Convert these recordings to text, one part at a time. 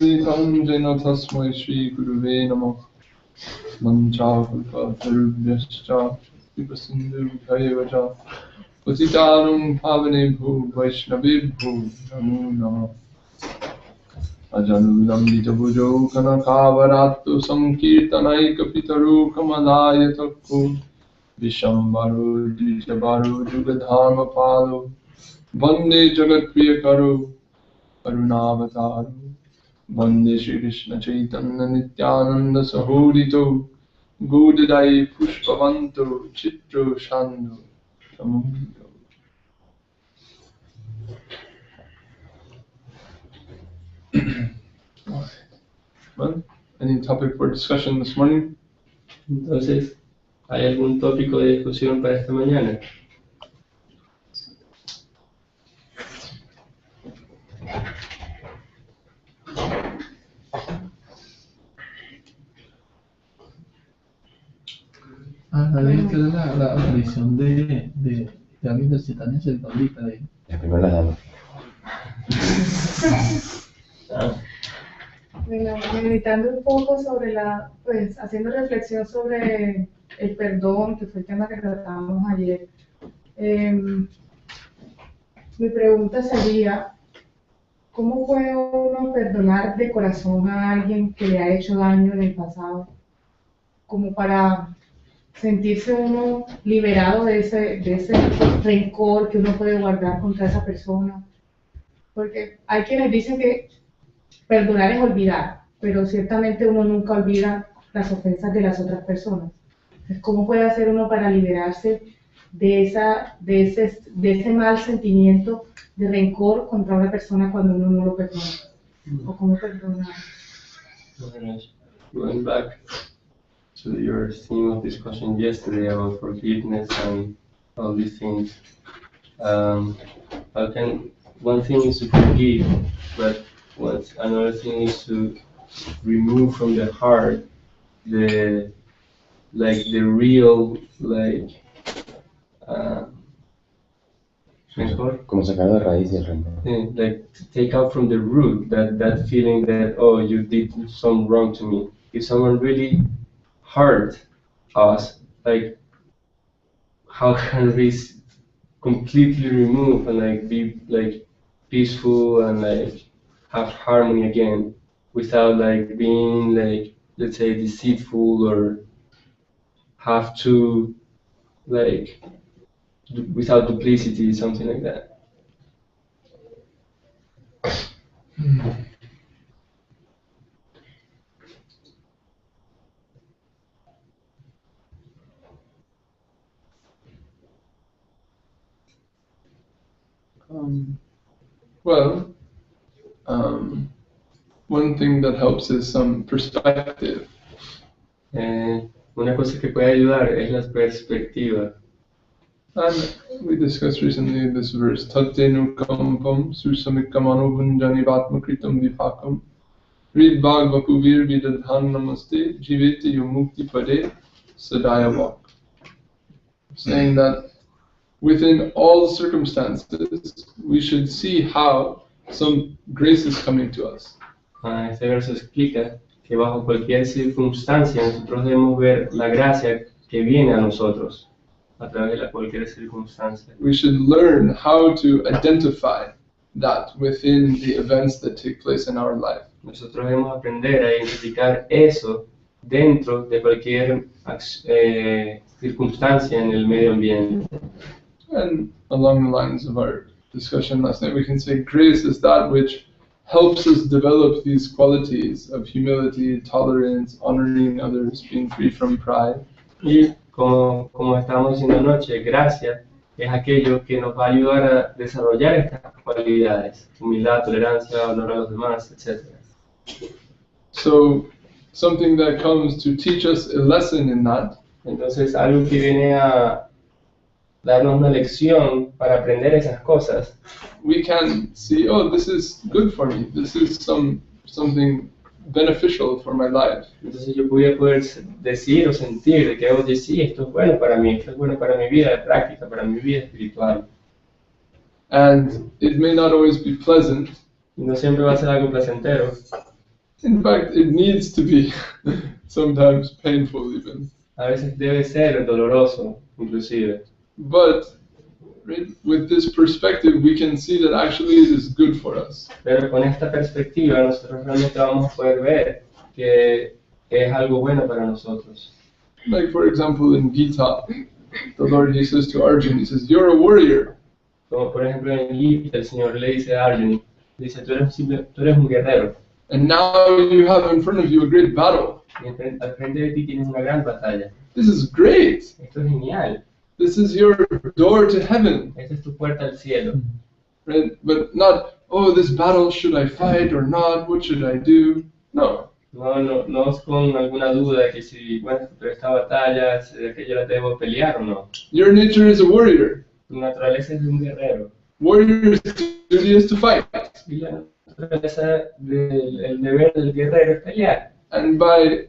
Tanjana tasmai Shri Guruve Namo Mancha Kalpatarubhyascha Vipasindhu Bhayavaja Patitanum Pavanebhu Vaishnavibhu Namo Namo Ajanulam Litabujo Kanakavarato Sankirtanai Kapitaru Kamalaya Takku Vishambharu Dijabharu Jugadharma Palo Vande Jagat Priyakaru Karunavataru Vande Shri Krishna Chaitanya Nityananda Sahurito Godadai Pushpavanto Chitro Shando Tamurito. Well, any topic for discussion this morning? Entonces, ¿hay algún tópico de discusión para esta mañana? Había que dar la aparición de alguien del Chaitanya ahorita de La primera dama. Bueno, meditando un poco sobre pues haciendo reflexión sobre el perdón, que fue el tema que tratamos ayer. Mi pregunta sería, ¿cómo puede uno perdonar de corazón a alguien que le ha hecho daño en el pasado? Como para sentirse uno liberado de ese rencor que uno puede guardar contra esa persona. Porque hay quienes dicen que perdonar es olvidar, pero ciertamente uno nunca olvida las ofensas de las otras personas. Entonces, ¿cómo puede hacer uno para liberarse de ese mal sentimiento de rencor contra una persona cuando uno no lo perdona? ¿O cómo perdonar? Going back to your theme of discussion yesterday about forgiveness and all these things. One thing is to forgive, but another thing is to remove from the heart the real rencor. Como sacar de raíz el rencor. Like take out from the root that feeling that, oh, you did some wrong to me. If someone really hurt us, like how can we completely remove and be peaceful and have harmony again without being let's say deceitful or have to without duplicity, something like that. One thing that helps is some perspective. Una cosa que puede ayudar es la perspectiva. And we discussed recently this verse, Tattenu kampam susamikkamano bunjanivatma kritam vipakam Rid bhagvakuvir vidadhan namaste jivete yomukti pade sadayavak. Saying that within all circumstances, we should see how some grace is coming to us. Este verso explica que bajo cualquier circunstancia nosotros debemos ver la gracia que viene a nosotros a través de cualquier circunstancia. We should learn how to identify that within the events that take place in our life. Nosotros debemos aprender a identificar eso dentro de cualquier circunstancia en el medio ambiente. And along the lines of our discussion last night, we can say grace is that which helps us develop these qualities of humility, tolerance, honoring others, being free from pride. Y como estamos diciendo anoche, gracia es aquello que nos va a ayudar a desarrollar estas cualidades, humildad, tolerancia, honor a los demás, etc. So, something that comes to teach us a lesson in that. Entonces, algo que viene a darnos una lección para aprender esas cosas. We can see, oh, this is good for me. This is something beneficial for my life. Entonces yo voy a poder decir o sentir de que, oye, sí, esto es bueno para mí, esto es bueno para mi vida de práctica, para mi vida espiritual. And it may not always be pleasant. Y no siempre va a ser algo placentero. In fact, it needs to be sometimes painful even. A veces debe ser doloroso, inclusive. But right, with this perspective, we can see that actually it is good for us. Pero con esta perspectiva nosotros realmente vamos a poder ver que es algo bueno para nosotros. Like for example in Gita, the Lord he says to Arjuna, he says, "You're a warrior." Como por ejemplo en Gita el Señor le dice a Arjuna, dice, tú eres un guerrero. And now you have in front of you a great battle. Y al frente de ti tienes una gran batalla. This is great. Esto es genial. This is your door to heaven. Esta es tu puerta al cielo. Right? But not, oh, this battle, should I fight or not? What should I do? No. No es con alguna duda que si, bueno, pero esta batalla, que yo la debo pelear o no. Your nature is a warrior. Tu naturaleza es de un guerrero. Warrior's duty is to fight. Y la naturaleza el deber del guerrero es pelear. And by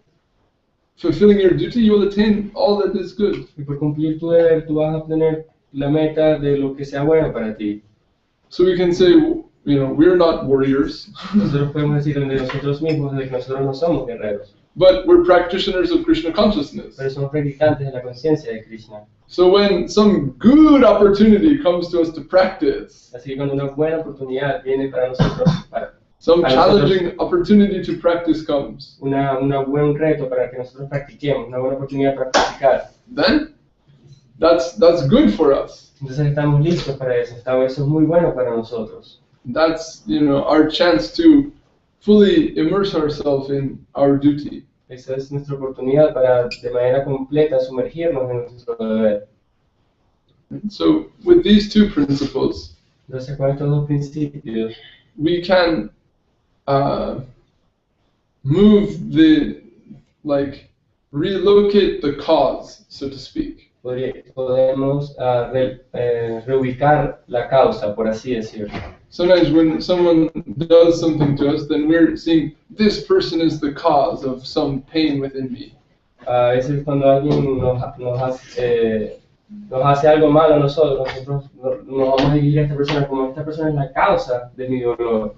fulfilling your duty, you will attain all that is good. Y por cumplir tu deber, tú vas a obtener la meta de lo que sea bueno para ti. So we can say, you know, we're not warriors, Nosotros podemos decir de nosotros mismos de que nosotros no somos guerreros, but we're practitioners of Krishna consciousness. pero somos practicantes de la conciencia de Krishna. So when some good opportunity comes to us to practice, Así que cuando una buena oportunidad viene para nosotros, some Para challenging opportunity to practice comes, una buen reto para que nosotros practiquemos, una buena oportunidad para practicar, then that's good for us. entonces estamos listos para eso. Eso es muy bueno para nosotros. That's, you know, our chance to fully immerse ourselves in our duty. Esa es nuestra oportunidad para de manera completa sumergirnos en nuestro deber. So with these two principles, Entonces con estos dos principios we can move the, like, relocate the cause, so to speak. podemos reubicar la causa, por así decirlo. Sometimes when someone does something to us, then we're seeing this person is the cause of some pain within me. A veces cuando alguien nos hace algo malo a nosotros nos vamos a dirigir a esta persona como esta persona es la causa de mi dolor.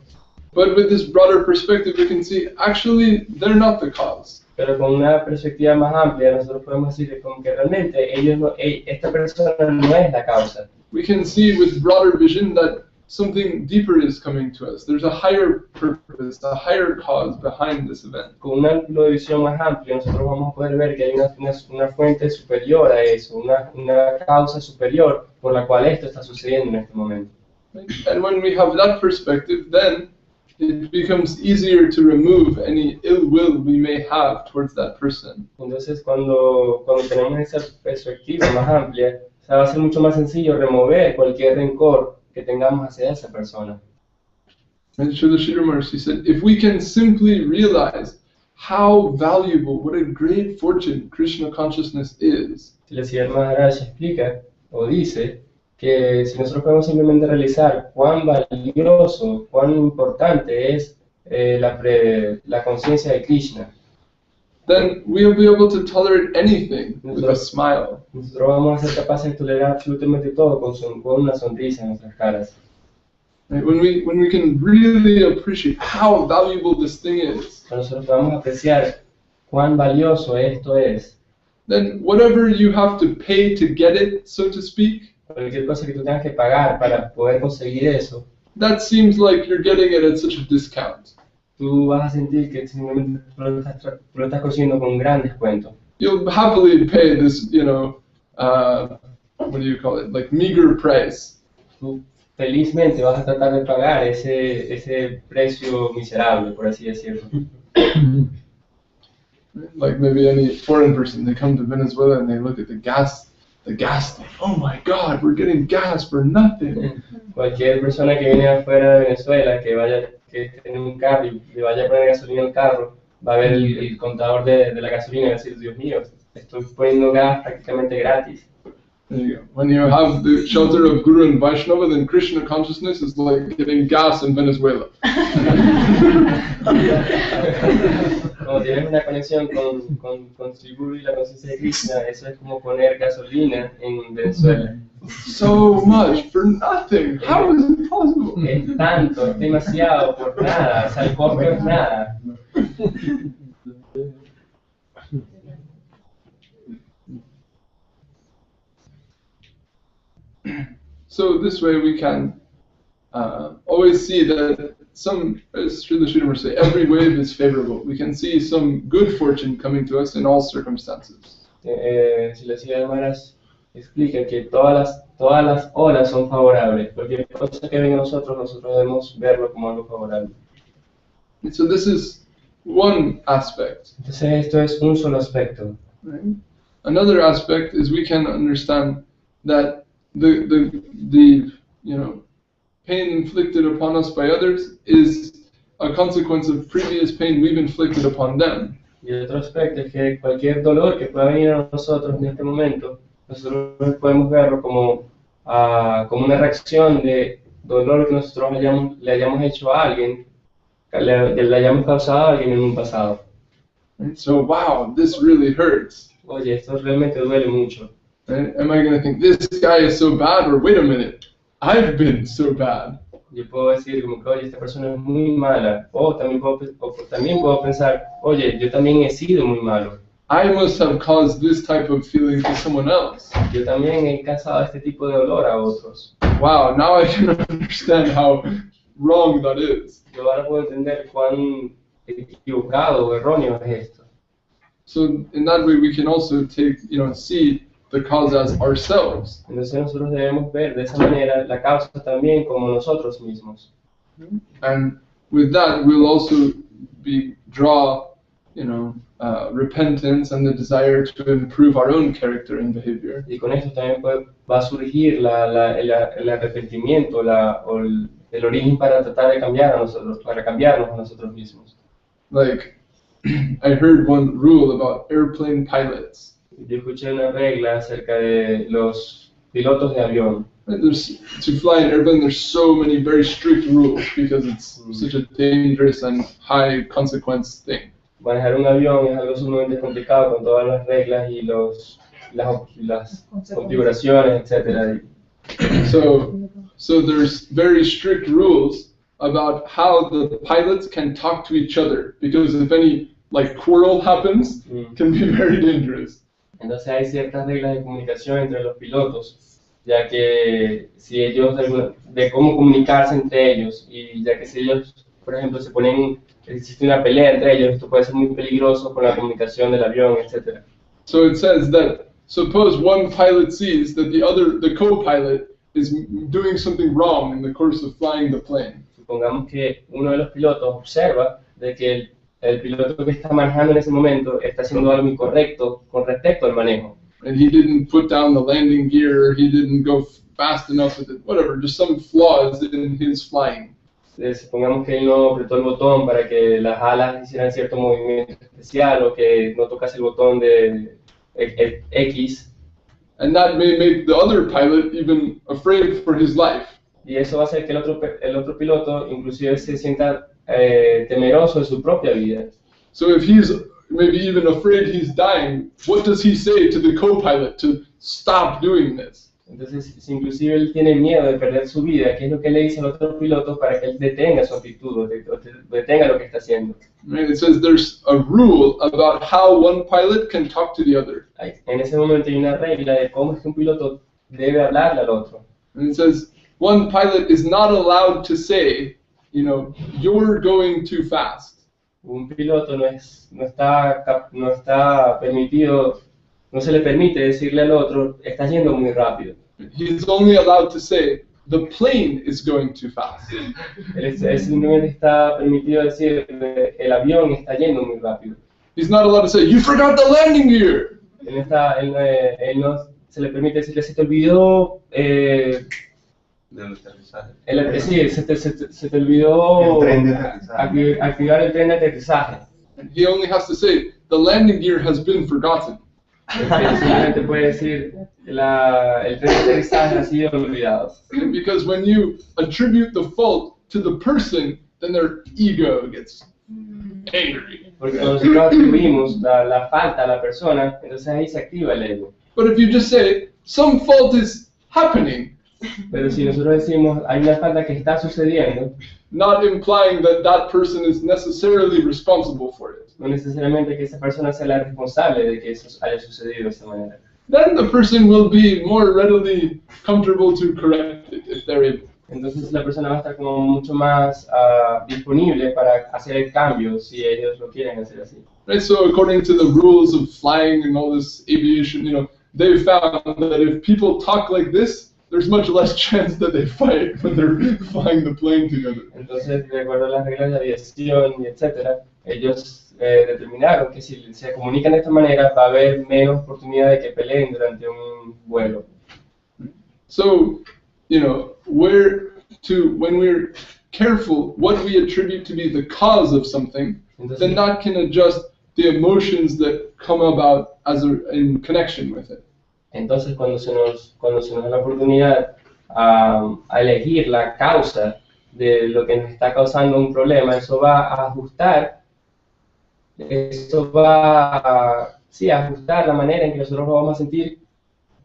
But with this broader perspective, we can see actually they're not the cause. Pero con una perspectiva más amplia nosotros podemos decir como que realmente esta persona no es la causa. We can see with broader vision that something deeper is coming to us. There's a higher purpose, a higher cause behind this event. Con un ángulo de visión más amplio nosotros vamos a poder ver que hay una fuente superior a eso, una causa superior por la cual esto está sucediendo en este momento. And when we have that perspective, then it becomes easier to remove any ill will we may have towards that person. Entonces cuando tenemos esa perspectiva más amplia, va a ser mucho más sencillo remover cualquier rencor que tengamos hacia esa persona. And Srila Sridhar, he said, if we can simply realize how valuable, what a great fortune Krishna consciousness is, El Mahārāj explica o dice que si nosotros podemos simplemente realizar cuán valioso, cuán importante es la conciencia de Krishna, then we'll be able to tolerate anything with a smile. nosotros vamos a ser capaces de tolerar absolutamente todo con una sonrisa en nuestras caras. Right? When we can really appreciate how valuable this thing is, Cuando nosotros podamos apreciar cuán valioso esto es, then whatever you have to pay to get it, so to speak, cualquier cosa que tú tengas que pagar para poder conseguir eso, that seems like you're getting it at such a discount. tú vas a sentir que simplemente lo estás consiguiendo con un gran descuento. You'll happily pay this, you know, what do you call it, like meager price. Tú felizmente vas a tratar de pagar ese precio miserable, por así decirlo. Like maybe any foreign person, they come to Venezuela and they look at the gas tank. Oh my God, we're getting gas for nothing. Cualquier persona que viene afuera de Venezuela, que esté en un carro y le vaya a poner gasolina al carro, va a ver el contador de la gasolina y va a decir, Dios mío, estoy poniendo gas prácticamente gratis. There you go. When you have the shelter of Guru and Vaishnava, then Krishna consciousness is like getting gas in Venezuela. Como tienes una conexión con Sri Guru y la conciencia de Krishna, eso es como poner gasolina en Venezuela. So much for nothing. How is it possible? Es tanto, es demasiado por nada, o sea, el costo es nada. So this way we can always see that as Srila Sridhar say, every wave is favorable. We can see some good fortune coming to us in all circumstances. Si la Seva Mahārāj explica que todas las olas son favorables. Cualquier cosa que venga a nosotros debemos verlo como algo favorable. And so this is one aspect. Entonces esto es un solo aspecto. Right? Another aspect is we can understand that the pain inflicted upon us by others is a consequence of previous pain we've inflicted upon them. Y el otro aspecto es que cualquier dolor que pueda venir a nosotros en este momento, nosotros podemos verlo como una reacción de dolor que nosotros le hayamos hecho a alguien, que le hayamos causado a alguien en un pasado. Right? So, wow, this really hurts. Oye, esto realmente duele mucho. Right? Am I going to think, this guy is so bad, or wait a minute, I've been so bad? Yo puedo decir como que, oye, esta persona es muy mala. O también puedo pensar, oye, yo también he sido muy malo. I must have caused this type of feeling to someone else. Yo también he causado este tipo de dolor a otros. Wow, now I can understand how wrong that is. Yo ahora puedo entender cuán equivocado o erróneo es esto. So in that way we can also see the cause as ourselves. Entonces nosotros debemos ver de esa manera la causa también como nosotros mismos. And with that we'll also draw repentance and the desire to improve our own character and behavior. Y con esto también va a surgir el arrepentimiento o el origen para tratar de cambiarnos a nosotros mismos. Like, I heard one rule about airplane pilots. Yo escuché una regla acerca de los pilotos de avión. To fly an airplane, there's so many very strict rules because it's such a dangerous and high consequence thing. Manejar un avión es algo sumamente complicado con todas las reglas y las configuraciones, etc. So there's very strict rules about how the pilots can talk to each other, because if any quarrel happens, it can be very dangerous. Entonces hay ciertas reglas de comunicación entre los pilotos, ya que si ellos de cómo comunicarse entre ellos, y ya que si ellos, por ejemplo, existe una pelea entre ellos, esto puede ser muy peligroso con la comunicación del avión, etc. So it says that suppose one pilot sees that the co-pilot is doing something wrong in the course of flying the plane. Supongamos que uno de los pilotos observa de que el piloto que está manejando en ese momento está haciendo algo incorrecto con respecto al manejo. And he didn't put down the landing gear, or he didn't go fast enough with it, whatever, just some flaws in his flying. Supongamos que él no apretó el botón para que las alas hicieran cierto movimiento especial, o que no tocase el botón de X. And that may make the other pilot even afraid for his life. Y eso va a hacer que el otro piloto inclusive se sienta temeroso de su propia vida. So if he's maybe even afraid he's dying, what does he say to the co-pilot to stop doing this? Entonces, si inclusive él tiene miedo de perder su vida, ¿qué es lo que le dice al otro piloto para que él detenga su actitud, o detenga lo que está haciendo? Right, it says there's a rule about how one pilot can talk to the other. En ese momento hay una regla de cómo es que un piloto debe hablarle al otro. And it says one pilot is not allowed to say, you're going too fast. Un piloto no está permitido, no se le permite decirle al otro, estás yendo muy rápido. He's only allowed to say, the plane is going too fast. Él simplemente está permitido decir, el avión está yendo muy rápido. He's not allowed to say, you forgot the landing gear. Él no se le permite decirle, se te olvidó del aterrizaje. Se te olvidó El tren de aterrizaje. activar el tren de aterrizaje. He only has to say, the landing gear has been forgotten. Simplemente puede decir, el tren de aterrizaje ha sido olvidado. Because when you attribute the fault to the person, then their ego gets angry. Porque cuando nosotros atribuimos la falta a la persona, entonces ahí se activa el ego. But if you just say, some fault is happening, Pero si nosotros decimos hay una falta que está sucediendo, not implying that that person is necessarily responsible for it, no necesariamente que esa persona sea la responsable de que eso haya sucedido de esa manera. then the person will be more readily comfortable to correct it if they're able. Entonces la persona va a estar como mucho más disponible para hacer el cambio si ellos lo quieren hacer así. Right, so according to the rules of flying and all this aviation, they've found that if people talk like this, there's much less chance that they fight when they're flying the plane together. Entonces, de acuerdo a las reglas de aviación y etcétera, ellos determinaron que si se comunican de esta manera va a haber menos oportunidad de que peleen durante un vuelo. So, when we're careful what we attribute to be the cause of something, then that can adjust the emotions that come about in connection with it. Entonces, cuando se nos da la oportunidad a elegir la causa de lo que nos está causando un problema, eso va a ajustar, ajustar la manera en que nosotros nos vamos a sentir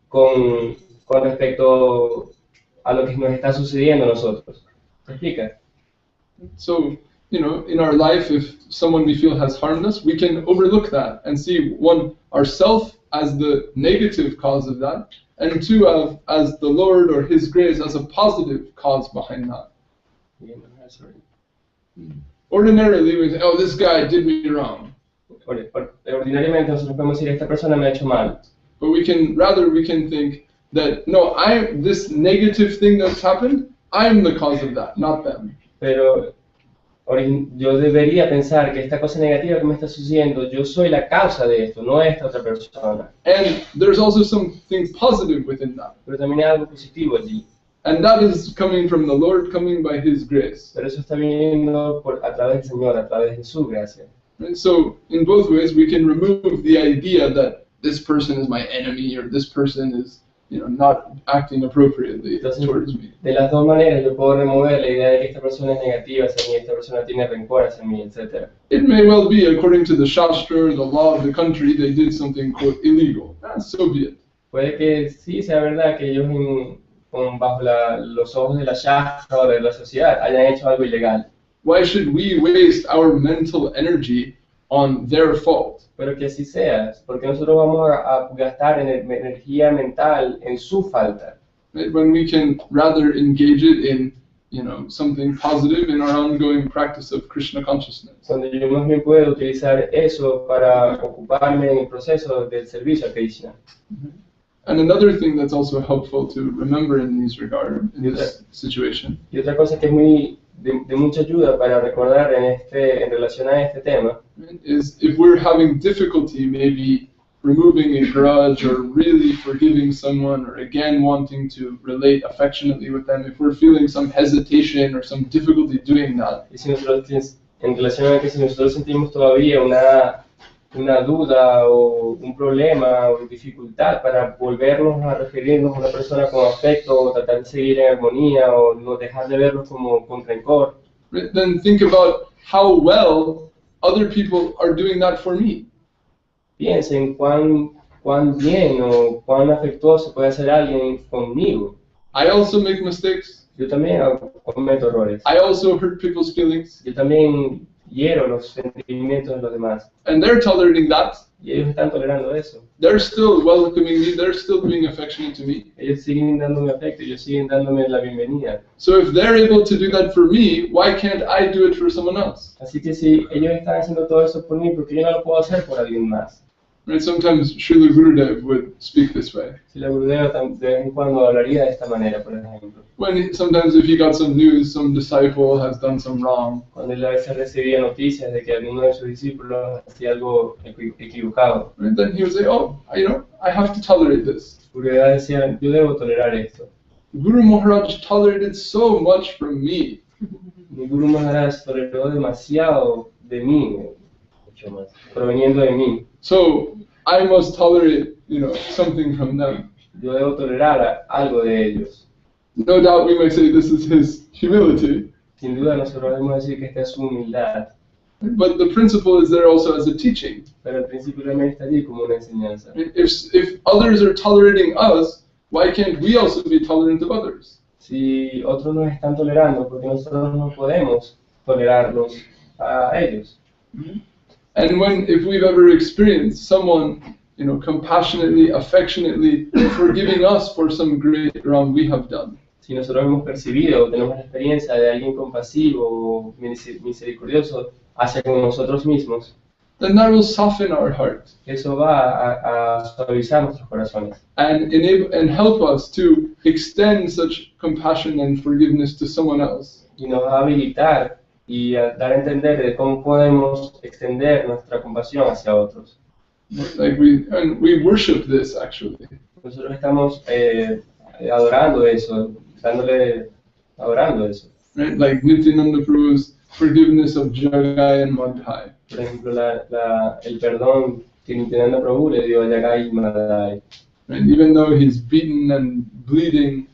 con respecto a lo que nos está sucediendo a nosotros. ¿Se explica? So, in our life, if someone we feel has harmed us, we can overlook that and see, one, ourself as the negative cause of that, and two, as the Lord or His grace as a positive cause behind that. Ordinarily, we say, oh, this guy did me wrong. Ordinariamente nosotros podemos decir, esta persona me ha hecho mal. But we can think that, no, this negative thing that's happened, I'm the cause of that, not them. Pero yo debería pensar que esta cosa negativa que me está sucediendo, yo soy la causa de esto, no esta otra persona. And there's also something positive within that. Pero también hay algo positivo allí. And that is coming from the Lord, coming by His grace. Pero eso está viniendo a través del Señor, a través de su gracia. And so, in both ways, we can remove the idea that this person is my enemy or this person is, not acting appropriately towards me. De las dos maneras, yo puedo remover la idea de que esta persona es negativa hacia mí, esta persona tiene rencor hacia mí, etc. It may well be, according to the Shastra, the law of the country, they did something, quote, illegal. So be it. Puede que sí sea verdad que ellos bajo los ojos de la Shastra o de la sociedad hayan hecho algo ilegal. Why should we waste our mental energy on their fault? Pero que así sea, porque nosotros vamos a gastar energía mental en su falta. When we can rather engage it in, something positive in our ongoing practice of Krishna consciousness. Cuando yo más bien puedo utilizar eso para ocuparme en el proceso del servicio a Krishna. And another thing that's also helpful to remember in this situation. Y otra cosa que es muy de mucha ayuda para recordar en relación a este tema is if we're having difficulty maybe removing a grudge or really forgiving someone or again wanting to relate affectionately with them, if we're feeling some hesitation or some difficulty doing that. Y si nosotros, en relación a que si nosotros sentimos todavía una duda o un problema o dificultad para volvernos a referirnos a una persona con afecto o tratar de seguir en armonía o no dejar de verlos como con rencor, then think about how well other people are doing that for me. Piensen cuán bien o cuán afectuoso puede ser alguien conmigo. I also make mistakes. Yo también cometo errores. I also hurt people's feelings. Yo también hiero los sentimientos de los demás. And they're tolerating that. Y ellos están tolerando eso. They're still welcoming me. They're still being affectionate to me. Ellos siguen dándome afecto. Ellos siguen dándome la bienvenida. So if they're able to do that for me, why can't I do it for someone else? Así que si ellos están haciendo todo eso por mí, ¿por qué yo no lo puedo hacer por alguien más? Right? Sometimes Srila Gurudev would speak this way. Si la Gurudeva de vez en cuando hablaría de esta manera, por ejemplo. Sometimes if he got some news, some disciple has done some wrong. Cuando él a veces recibía noticias de que alguno de sus discípulos hacía algo equivocado. Right? Then he would say, oh, I have to tolerate this. Gurudeva decía, yo debo tolerar esto. Guru Mahārāj tolerated so much from me. Mi Guru Mahārāj toleró demasiado de mí, mucho más, proveniendo de mí. So I must tolerate, something from them. Yo debo tolerar algo de ellos. No doubt we might say this is his humility. Sin duda nosotros debemos decir que esta es su humildad. But the principle is there also as a teaching. Pero el principio también está allí como una enseñanza. If others are tolerating us, why can't we also be tolerant of others? Si otros nos están tolerando, porque nosotros no podemos tolerarlos a ellos. And if we've ever experienced someone, compassionately, affectionately forgiving us for some great wrong we have done, Si nosotros hemos percibido o tenemos la experiencia de alguien compasivo o misericordioso hacia con nosotros mismos, then that will soften our heart eso va a suavizar nuestros corazones and enable and help us to extend such compassion and forgiveness to someone else. y nos va a habilitar y a dar a entender de cómo podemos extender nuestra compasión hacia otros. Like we worship this actually. Nosotros estamos adorando eso, adorando eso. Right? Like Nityananda Prabhu's forgiveness of Jagai and Madhai. Por ejemplo, el perdón que Nityananda Prabhu le dio a Yagai y Madhai. Right? Even though he's beaten and bleeding,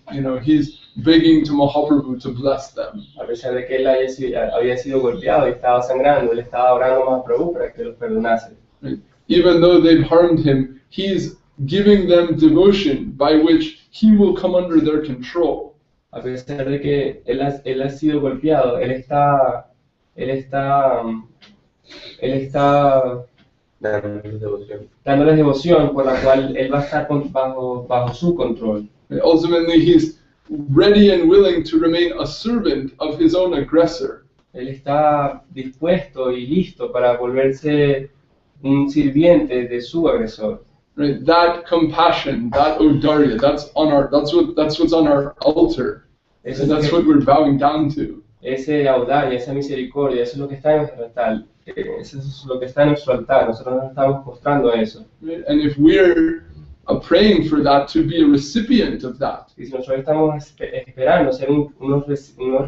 he's begging to Mahaprabhu to bless them. A pesar de que él había sido golpeado y estaba sangrando, él estaba orando a Mahaprabhu para que los perdonase. Right? Even though they've harmed him, he's giving them devotion by which he will come under their control. A pesar de que él ha sido golpeado, él está dándoles devoción por la cual él va a estar bajo su control. And ultimately, he's ready and willing to remain a servant of his own aggressor. Él está dispuesto y listo para volverse un sirviente de su agresor. Right? That compassion, that audarya, that's what's on our altar. And that's what we're bowing down to. Ese audacia, esa misericordia, eso es lo que está en nuestro altar. Eso es lo que está en nuestro altar. Nosotros nos estamos mostrando a eso. Right? And if we're praying for that, to be a recipient of that, Y si nosotros estamos esperando ser unos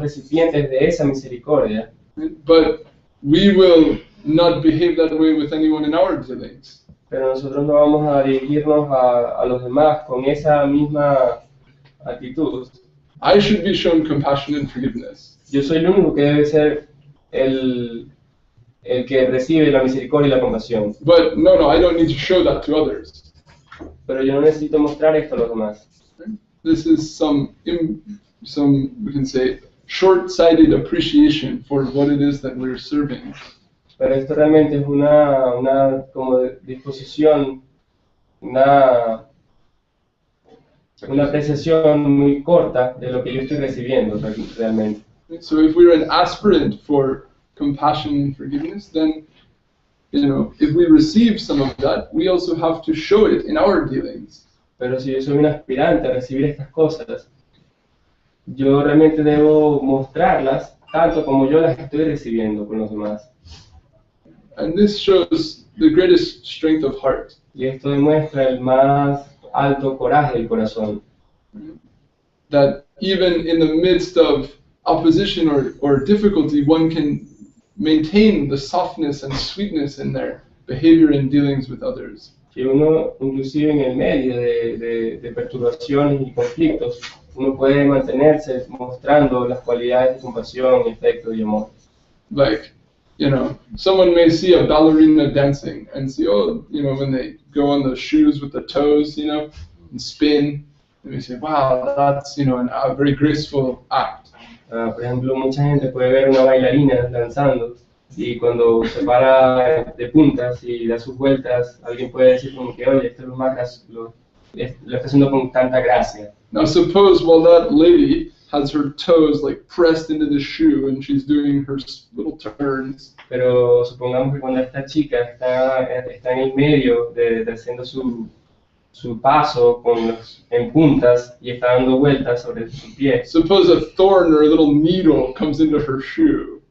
recipientes de esa misericordia, right? But we will not behave that way with anyone in our dealings. pero nosotros no vamos a dirigirnos a los demás con esa misma actitud. I should be shown compassion and forgiveness. Yo soy el único que debe ser el que recibe la misericordia y la compasión. But no, I don't need to show that to others. Pero yo no necesito mostrar esto a los demás. This is some we can say short-sighted appreciation for what it is that we're serving. Pero esto realmente es una como disposición, una apreciación muy corta de lo que yo estoy recibiendo realmente. So if we're an aspirant for compassion and forgiveness, then if we receive some of that, we also have to show it in our dealings. Pero si yo soy un aspirante a recibir estas cosas, yo realmente debo mostrarlas tanto como yo las estoy recibiendo con los demás. And this shows the greatest strength of heart. Y esto demuestra el más alto coraje del corazón. That even in the midst of opposition or difficulty, one can maintain the softness and sweetness in their behavior and dealings with others. Que uno, inclusive en el medio de perturbaciones y conflictos, uno puede mantenerse mostrando las cualidades de compasión, afecto y amor. Like, someone may see a ballerina dancing and see, when they go on the shoes with the toes, and spin, and we say, wow, that's, a very graceful act. Por ejemplo, mucha gente puede ver una bailarina danzando y cuando se para de puntas y da sus vueltas, alguien puede decir como que, oye, esto es lo más lo está haciendo con tanta gracia. Now suppose while that lady has her toes like pressed into the shoe and she's doing her little turns. Pero supongamos que cuando esta chica está en el medio de haciendo su paso en puntas y está dando vueltas sobre su pie. Suppose a thorn or a little needle comes into her shoe.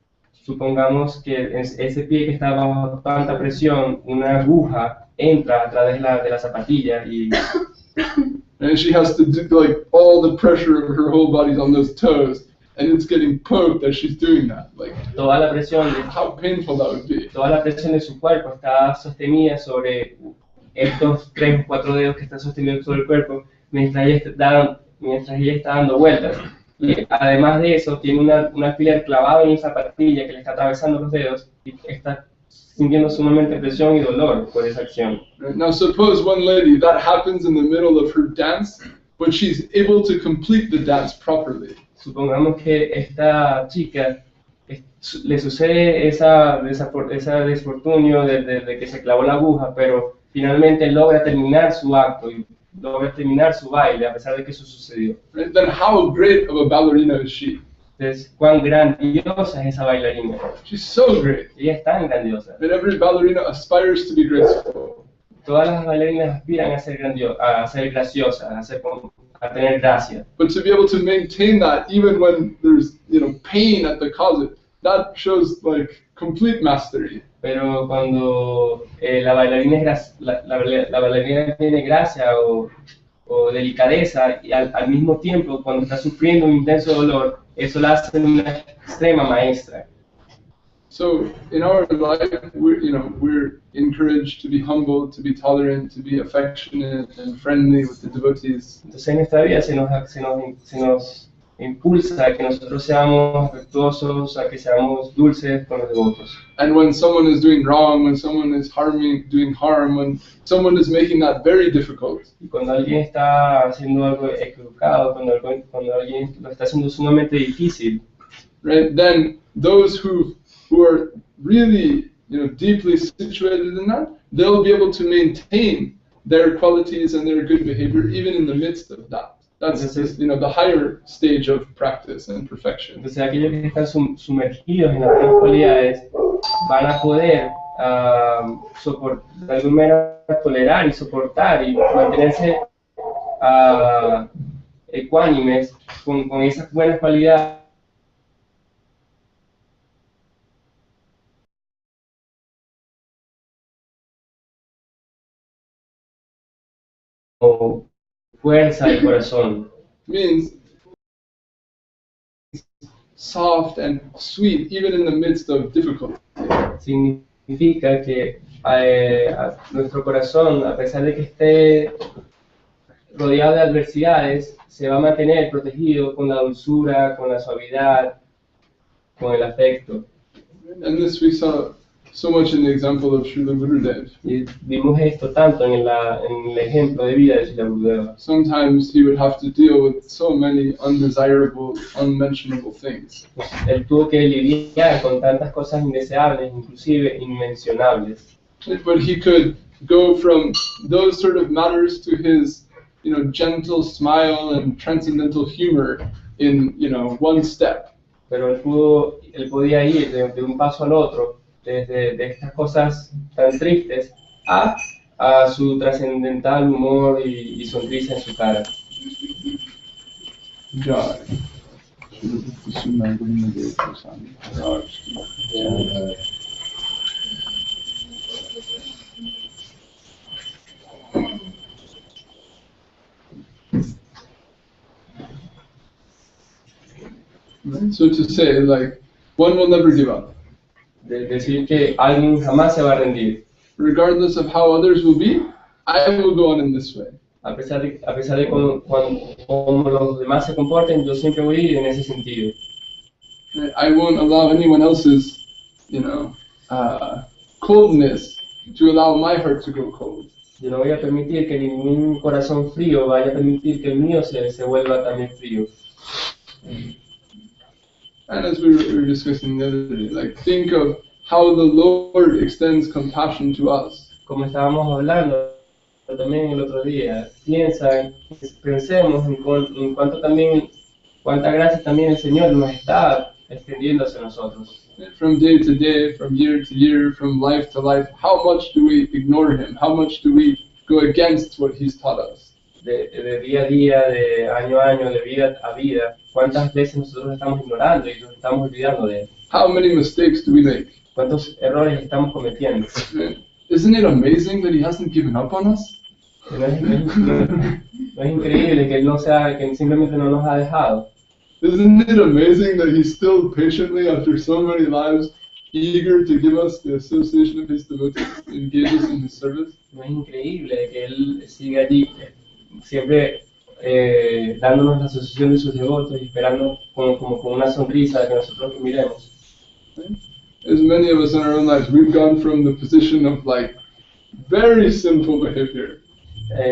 Supongamos que ese pie que está bajo tanta presión, una aguja entra a través de la zapatilla y and she has to do like all the pressure of her whole body's on those toes, and it's getting poked as she's doing that. Like, toda la presión how painful that would be. Toda la presión de su cuerpo está sostenida sobre estos 3 o 4 dedos que están sostenidos sobre el cuerpo mientras ella está dando vueltas. Y además de eso, tiene un alfiler clavado en una zapatilla que le está atravesando los dedos y está sintiendo sumamente presión y dolor por esa acción. Now suppose one lady, that happens in the middle of her dance, but she's able to complete the dance properly. Supongamos que esta chica le sucede esa desfortunio de que se clavó la aguja, pero finalmente logra terminar su acto y logra terminar su baile a pesar de que eso sucedió. Right? Then how great of a ballerina is she? Entonces, cuán grandiosa es esa bailarina. She's so great. Ella es tan grandiosa. And every ballerina aspires to be graceful. Todas las bailarinas aspiran a ser graciosas, a tener gracia. But to be able to maintain that even when there's, pain at the cause of it, that shows like complete mastery. Pero cuando la bailarina tiene gracia o delicadeza y al mismo tiempo cuando está sufriendo un intenso dolor, eso la hace una extrema maestra. So in our life, we're encouraged to be humble, to be tolerant, to be affectionate and friendly with the devotees. Entonces en esta vida se nos impulsa a que nosotros seamos afectuosos, a que seamos dulces con los devotos. And when someone is doing wrong, when someone is doing harm, when someone is making that very difficult, Y cuando alguien está haciendo algo equivocado, cuando alguien lo está haciendo sumamente difícil, right? Then those who are really, deeply situated in that, they'll be able to maintain their qualities and their good behavior even in the midst of that. That's the higher stage of practice and perfection. entonces aquellos que están sumergidos en las buenas cualidades van a poder de alguna manera tolerar y soportar y mantenerse ecuánimes con esas buenas cualidades. O fuerza del corazón. Means soft and sweet even in the midst of difficulty. Significa que nuestro corazón, a pesar de que esté rodeado de adversidades, se va a mantener protegido con la dulzura, con la suavidad, con el afecto. And this we saw so much in the example of Srila Gurudev. Y vimos esto tanto en el ejemplo de vida de Srila Gurudeva. Sometimes he would have to deal with so many undesirable, unmentionable things. Pues, él tuvo que lidiar con tantas cosas indeseables, inclusive inmencionables. But he could go from those sort of matters to his, gentle smile and transcendental humor in, one step. Pero él podía ir de un paso al otro, desde de estas cosas tan tristes a su trascendental humor y sonrisa en su cara. Jai. So to say, like, one will never give up. De decir que alguien jamás se va a rendir. Regardless of how others will be, I will go on in this way. A pesar de cómo los demás se comporten, yo siempre voy a ir en ese sentido. I won't allow anyone else's, coldness to allow my heart to go cold. Yo no voy a permitir que ningún corazón frío vaya a permitir que el mío se vuelva también frío. And as we were discussing the other day, like, think of how the Lord extends compassion to us. Como estábamos hablando también el otro día, pensemos en cuánta gracia también el Señor nos está extendiendo hacia nosotros. From day to day, from year to year, from life to life, how much do we ignore Him? How much do we go against what He's taught us? De día a día, de año a año, de vida a vida, ¿cuántas veces nosotros estamos ignorando y nos estamos olvidando de él? How many mistakes do we make? ¿Cuántos errores estamos cometiendo? Isn't it amazing that He hasn't given up on us? ¿No es increíble que que simplemente no nos ha dejado? Isn't it amazing that He's still patiently, after so many lives, eager to give us the association of His devotees, engage us in His service? ¿No es increíble que Él siga allí, siempre dándonos la asociación de sus devotos y esperando como con una sonrisa de que nosotros lo miremos? As many of us in our own lives, we've gone from the position of like very sinful behavior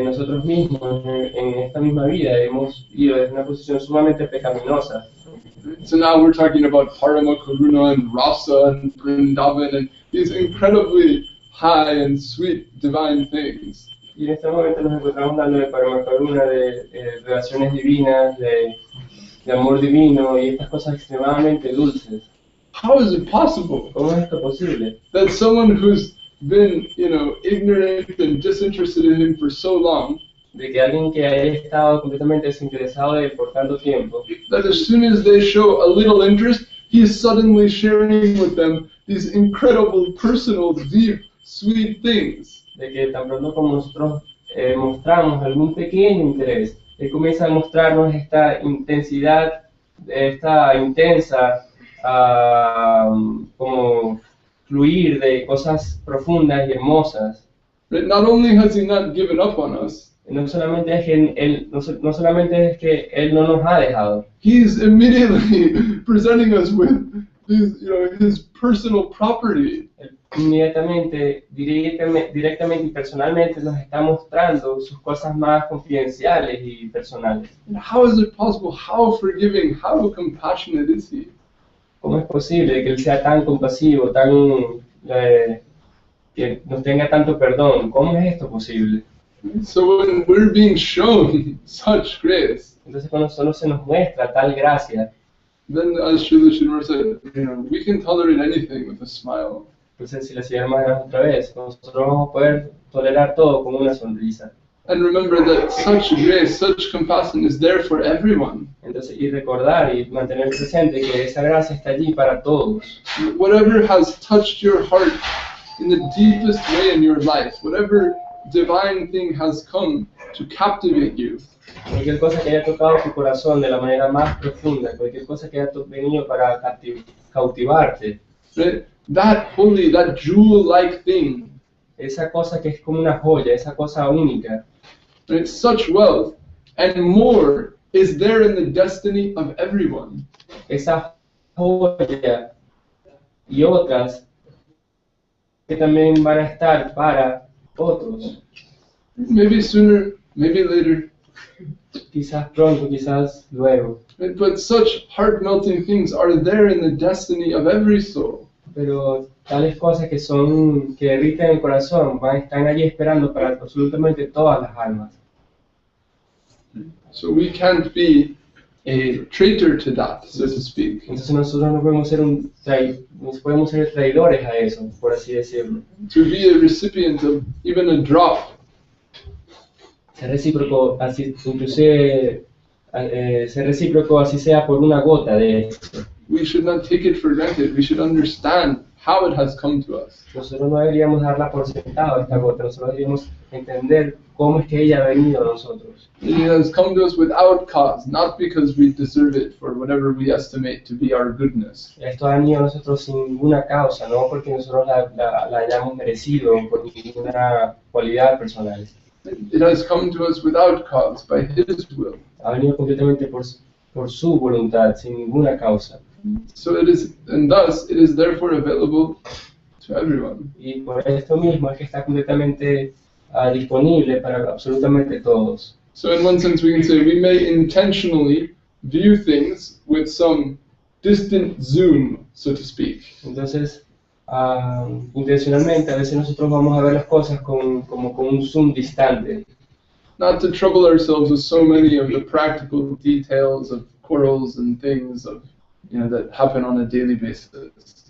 nosotros mismos en esta misma vida hemos ido desde una posición sumamente pecaminosa. So now we're talking about Parama Karuna and Rasa and Vrindavan and these incredibly high and sweet divine things. Y en este momento nos encontramos hablando de Paramakaruna, de relaciones divinas, de amor divino y estas cosas extremadamente dulces. How is it possible ¿Cómo es esto posible? that someone who's been, ignorant and disinterested in him for so long, De que alguien que haya estado completamente desinteresado de él por tanto tiempo, that as soon as they show a little interest, he is suddenly sharing with them these incredible, personal, deep, sweet things? de que tan pronto como nosotros mostramos algún pequeño interés, él comienza a mostrarnos esta intensidad, esta intensa, como fluir de cosas profundas y hermosas. Right? Not only has he not given up on us, No solamente es que él no nos ha dejado, he's immediately presenting us with his, his personal property. él inmediatamente, directamente y personalmente nos está mostrando sus cosas más confidenciales y personales. And how is it possible? How forgiving, how compassionate is he? ¿Cómo es posible que él sea tan compasivo, que nos tenga tanto perdón? ¿Cómo es esto posible? So when we're being shown such grace, Entonces cuando solo se nos muestra tal gracia, then as Srila Sridhar said, we can tolerate anything with a smile. entonces si la siguiéramos otra vez, nosotros vamos a poder tolerar todo con una sonrisa. And remember that such grace, such compassion is there for everyone. Entonces, y recordar y mantener presente que esa gracia está allí para todos. Whatever has touched your heart in the deepest way in your life, whatever divine thing has come to captivate you, Cualquier cosa que haya tocado tu corazón de la manera más profunda, cualquier cosa que haya venido para cautivarte, right? That holy, that jewel-like thing, esa cosa que es como una joya, esa cosa única, right? Such wealth and more is there in the destiny of everyone. esa joya y otras que también van a estar para otros. Maybe sooner, maybe later, Quizás pronto, quizás luego. right? But such heart-melting things are there in the destiny of every soul. Pero tales cosas que derriten el corazón están allí esperando para absolutamente todas las almas. So we can't be a traitor to that, so to speak. Entonces nosotros no podemos ser traidores a eso, por así decirlo. To be a recipient of even a drop, Ser recíproco, inclusive ser recíproco así sea por una gota de esto. we should not take it for granted. We should understand how it has come to us. Nosotros no deberíamos darla por sentado esta gota, nosotros deberíamos entender cómo es que ella ha venido a nosotros. It has come to us without cause, not because we deserve it for whatever we estimate to be our goodness. Esto ha venido a nosotros sin ninguna causa, no porque nosotros la hayamos merecido por ninguna cualidad personal. It has come to us without cause, by His will. Ha venido completamente por su voluntad, sin ninguna causa. So it is, and thus it is therefore available to everyone. Y por esto mismo es que está completamente disponible para absolutamente todos. So in one sense we can say we may intentionally view things with some distant zoom, so to speak. Entonces, intencionalmente a veces nosotros vamos a ver las cosas como con un zoom distante. Not to trouble ourselves with so many of the practical details of quarrels and things of, that happen on a daily basis.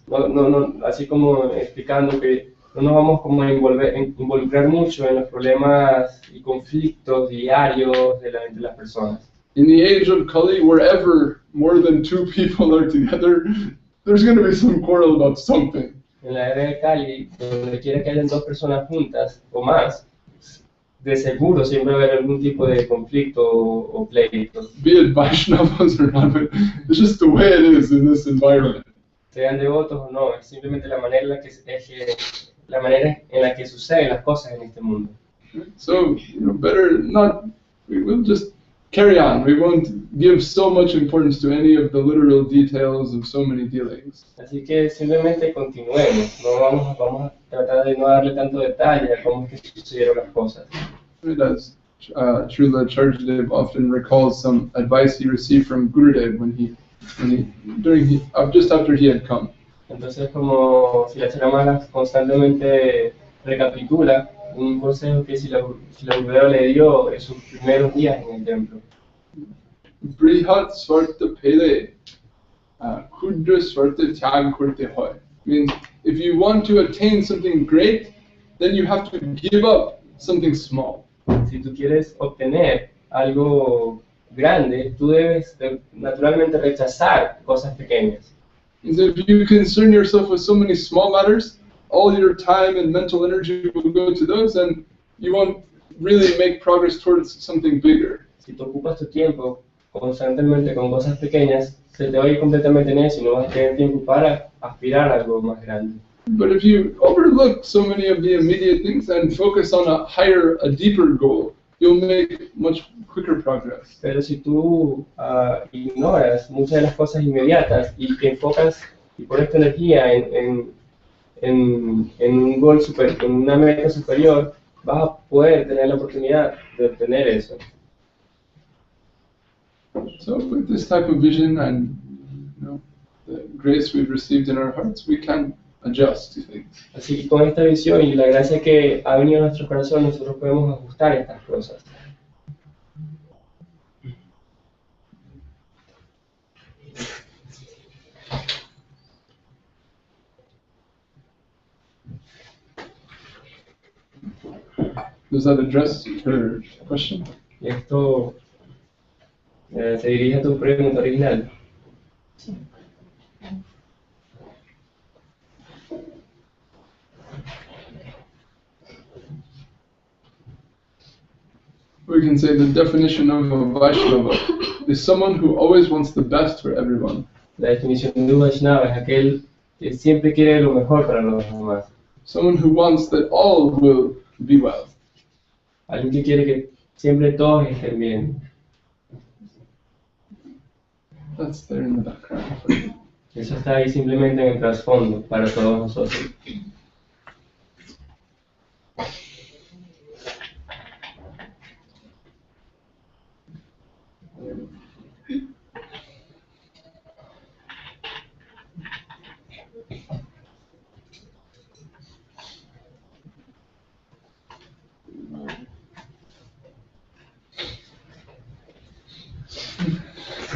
No, así como explicando que no nos vamos como a involucrar mucho en los problemas y conflictos diarios entre las personas. In the age of Kali, wherever more than two people are together, there's going to be some quarrel about something. En la era de Cali, donde quiera que hayan dos personas juntas o más, de seguro siempre va a haber algún tipo de conflicto o pleito. Be it Vaishnavas or not, but it's just the way it is in this environment. Sean devotos o no, es simplemente la manera en la que suceden las cosas en este mundo. So, better not, we will just carry on. We won't give so much importance to any of the literal details of so many dealings. Así que simplemente continuemos, vamos a tratar de no darle tanto detalle a cómo es que sucedieron las cosas. As Srila Charjadev often recalls some advice he received from Gurudev just after he had come. Entonces, como si la Charamala constantemente recapitula un consejo que si la Gurudeva le dio en sus primeros días en el templo. Brihat Svarta Pele, Kudra Svarta Tyāgī Kurte Hoy. Means if you want to attain something great, then you have to give up something small. Si tú quieres obtener algo grande, tú debes naturalmente rechazar cosas pequeñas. If you concern yourself with so many small matters, all your time and mental energy will go to those, and you won't really make progress towards something bigger. Si tú ocupas tu tiempo constantemente con cosas pequeñas, se te va a ir completamente en eso y no vas a tener tiempo para aspirar a algo más grande. But if you overlook so many of the immediate things and focus on a deeper goal, you'll make much quicker progress. Pero si tú ignoras muchas de las cosas inmediatas y te enfocas y pones tu energía en un goal en una meta superior, vas a poder tener la oportunidad de obtener eso. So with this type of vision and the grace we've received in our hearts, we can adjust to things. Así que con esta visión y la gracia que ha venido a nuestro corazón, nosotros podemos ajustar estas cosas. Does that address your question? Y esto se dirige a tu pregunta original. We can say the definition of a Vaishnava is someone who always wants the best for everyone. La definición de un Vaishnava es aquel que siempre quiere lo mejor para los demás. Someone who wants that all will be well. Alguien que quiere que siempre todos estén bien. That's there in the background. Eso está ahí simplemente en el trasfondo para todos nosotros.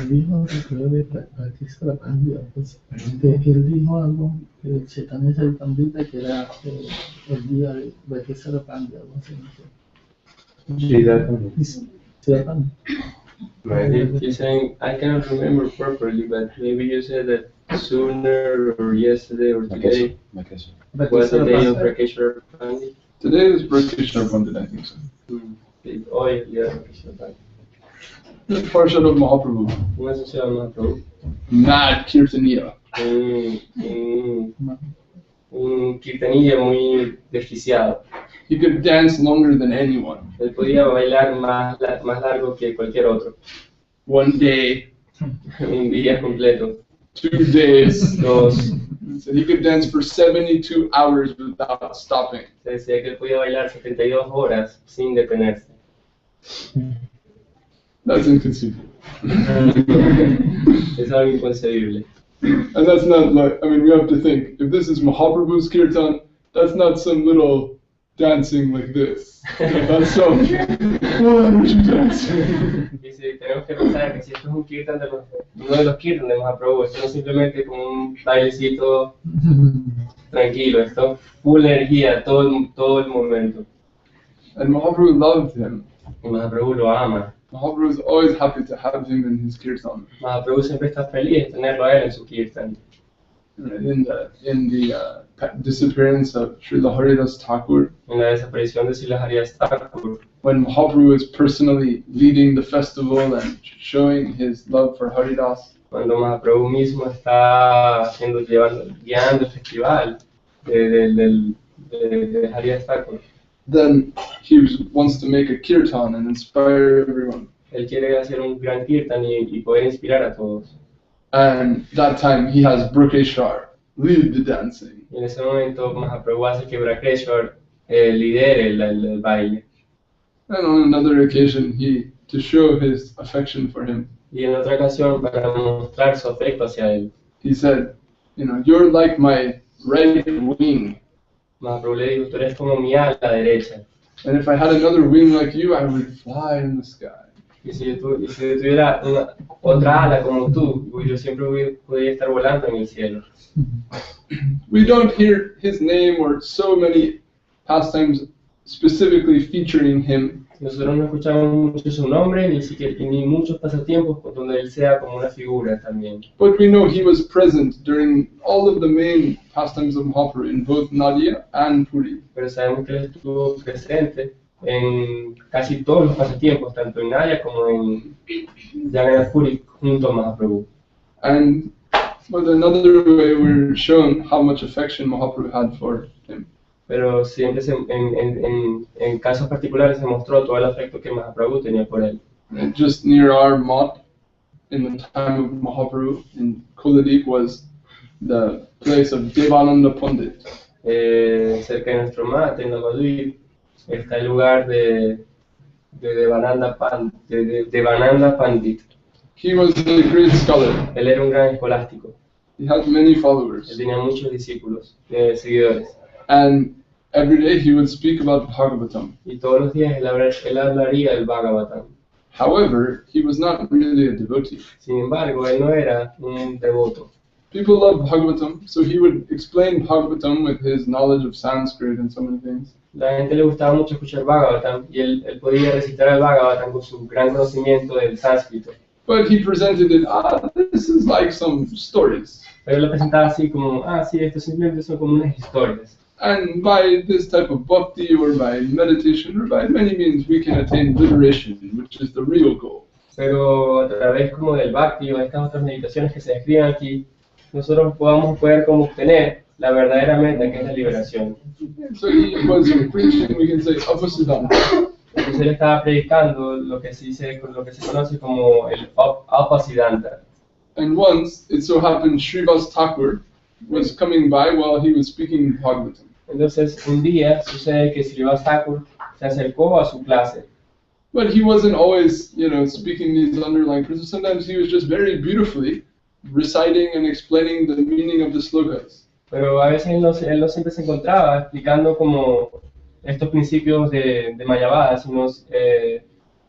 Dijo que creo que aquí se la cambió, pues, él dijo algo que el Chaitanya Charitamrita que era el día de que se la cambia, algo así, no sé. Sridhar. You're saying, I cannot remember properly, but maybe you said that sooner or yesterday or today was the day of Rakeshwar Pandit. Today is Rakeshwar Pandit, I think so. Oh, yeah, Rakeshwar Pandit. The Parshad of Mahaprabhu. ¿Cómo se llama Mahaprabhu? Mad Kirtaniya. Un kirtanilla muy desquiciado. He could dance longer than anyone. Él podía bailar más largo que cualquier otro. One day, Un día completo. 2 days. Dos. So he could dance for 72 hours without stopping. Se decía que él podía bailar 72 horas sin detenerse. That's inconceivable. Es algo inconcebible. And that's not like, I mean, we have to think, if this is Mahaprabhu's kirtan, that's not some little dancing like this. That's some, why would you dance? Dice, tenemos que pensar que si esto es un kirtan uno de los kirtan de Mahaprabhu, esto no es simplemente como un bailecito tranquilo, esto es full energía todo el momento. And Mahaprabhu loved him. Y Mahaprabhu lo ama. Mahaprabhu is always happy to have him in his kirtan. Mahaprabhu siempre está feliz de tenerlo a él en su kirtan. In the disappearance of Srila Haridas Thakur, En la desaparición de Srila Thakur, when Mahaprabhu is personally leading the festival and showing his love for Haridas, cuando Mahaprabhu mismo está guiando el festival de Haridas Thakur, then he wants to make a kirtan and inspire everyone. él quiere hacer un gran kirtan y poder inspirar a todos. And that time he has Brukeshwar lead the dancing. Y en ese momento Mahaprabhu hace que Brakeshwar lidere el baile. And on another occasion, to show his affection for him, Y en otra ocasión, para mostrar su afecto hacia él, he said, you're like my right wing. Mahaprabhu le dijo, tú eres como mi ala derecha. And if I had another wing like you, I would fly in the sky. Y si yo tuviera otra ala como tú, yo siempre podría estar volando en el cielo. We don't hear his name or so many pastimes specifically featuring him. Nosotros no escuchamos mucho su nombre, ni muchos pasatiempos donde él sea como una figura también. But we know he was present during all of the main pastimes of Mahaprabhu in both Nadia and Puri. Pero sabemos que él estuvo presente en casi todos los pasatiempos, tanto en Nadia como en Jagannath Puri, junto a Mahaprabhu. And but another way we're shown how much affection Mahaprabhu had for him. Pero siempre en casos particulares se mostró todo el afecto que Mahaprabhu tenía por él. And just near our mott, in the time of Mahaprabhu, in Kuladip, was the place of Devananda Pandit. Cerca de nuestro mate, en Navadvip, está el lugar de Devananda Pandit. He was a great scholar. Él era un gran escolástico. He had many Él followers. tenía muchos discípulos, seguidores. And every day he would speak about Bhagavatam. Y todos los días él hablaría del Bhagavatam. However, he was not really a devotee. Sin embargo, él no era un devoto. People love Bhagavatam, so he would explain Bhagavatam with his knowledge of Sanskrit and so many things. La gente le gustaba mucho escuchar Bhagavatam y él podía recitar el Bhagavatam con su gran conocimiento del sánscrito. But he presented it, this is like some stories. Pero él lo presentaba así como, sí, esto simplemente son como unas historias. And by this type of bhakti or by meditation or by many means we can attain liberation, which is the real goal. Pero a través como del Bhakti o de estas otras meditaciones que se describen aquí, nosotros poder como obtener la verdadera meta que es la liberación. So he was preaching, we can say, Apasiddhanta. Entonces él estaba predicando lo que se conoce como el Apasiddhanta. And once it so happened Srivas Thakur was coming by while he was speaking Bhagavatam. Entonces un día sucede que Srivas Thakur se acercó a su clase. But he wasn't always, speaking these underlying principles. Sometimes he was just very beautifully reciting and explaining the meaning of the slokas. Pero a veces él no siempre se encontraba explicando como estos principios de Mayavada, sino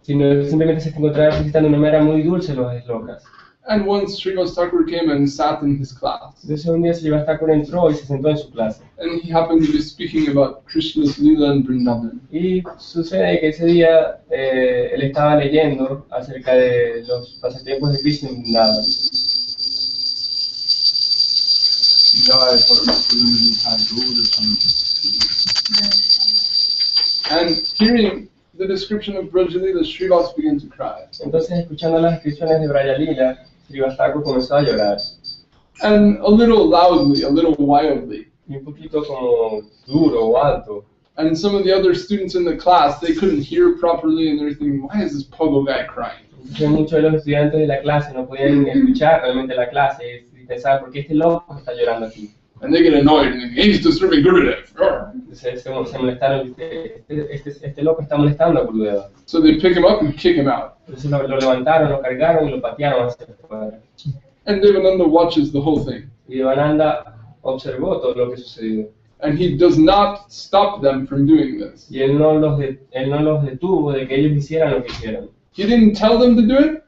simplemente se encontraba recitando de una manera muy dulce los slokas. And once Srivas Thakur came and sat in his class. Entonces un día Srivas Thakur entró y se sentó en su clase. And he happened to be speaking about Krishna's Leela and Vrindavan. Y sucede que ese día él estaba leyendo acerca de los pasatiempos de Krishna en Vrindavan. And hearing the description of Brajalila, Srivas began to cry. Entonces, escuchando las descripciones de Brajalila, Srivas Thakur comenzó a llorar. And a little loudly, a little wildly. Y un poquito como duro o alto. And some of the other students in the class, they couldn't hear properly and they're thinking, why is this pogo guy crying? Entonces, muchos de los estudiantes de la clase no podían escuchar realmente la clase y pensaban, ¿por qué este loco está llorando aquí? And they get annoyed and think, he's disturbing Gurudev. Entonces se molestaron, este loco está molestando a Gurudeva. So they pick him up and kick him out. Entonces lo levantaron, lo cargaron y lo patearon hacia afuera. And Devananda watches the whole thing. Y Devananda observó todo lo que sucedió. And he does not stop them from doing this. Y él no los detuvo de que ellos hicieran lo que hicieran. He didn't tell them to do it,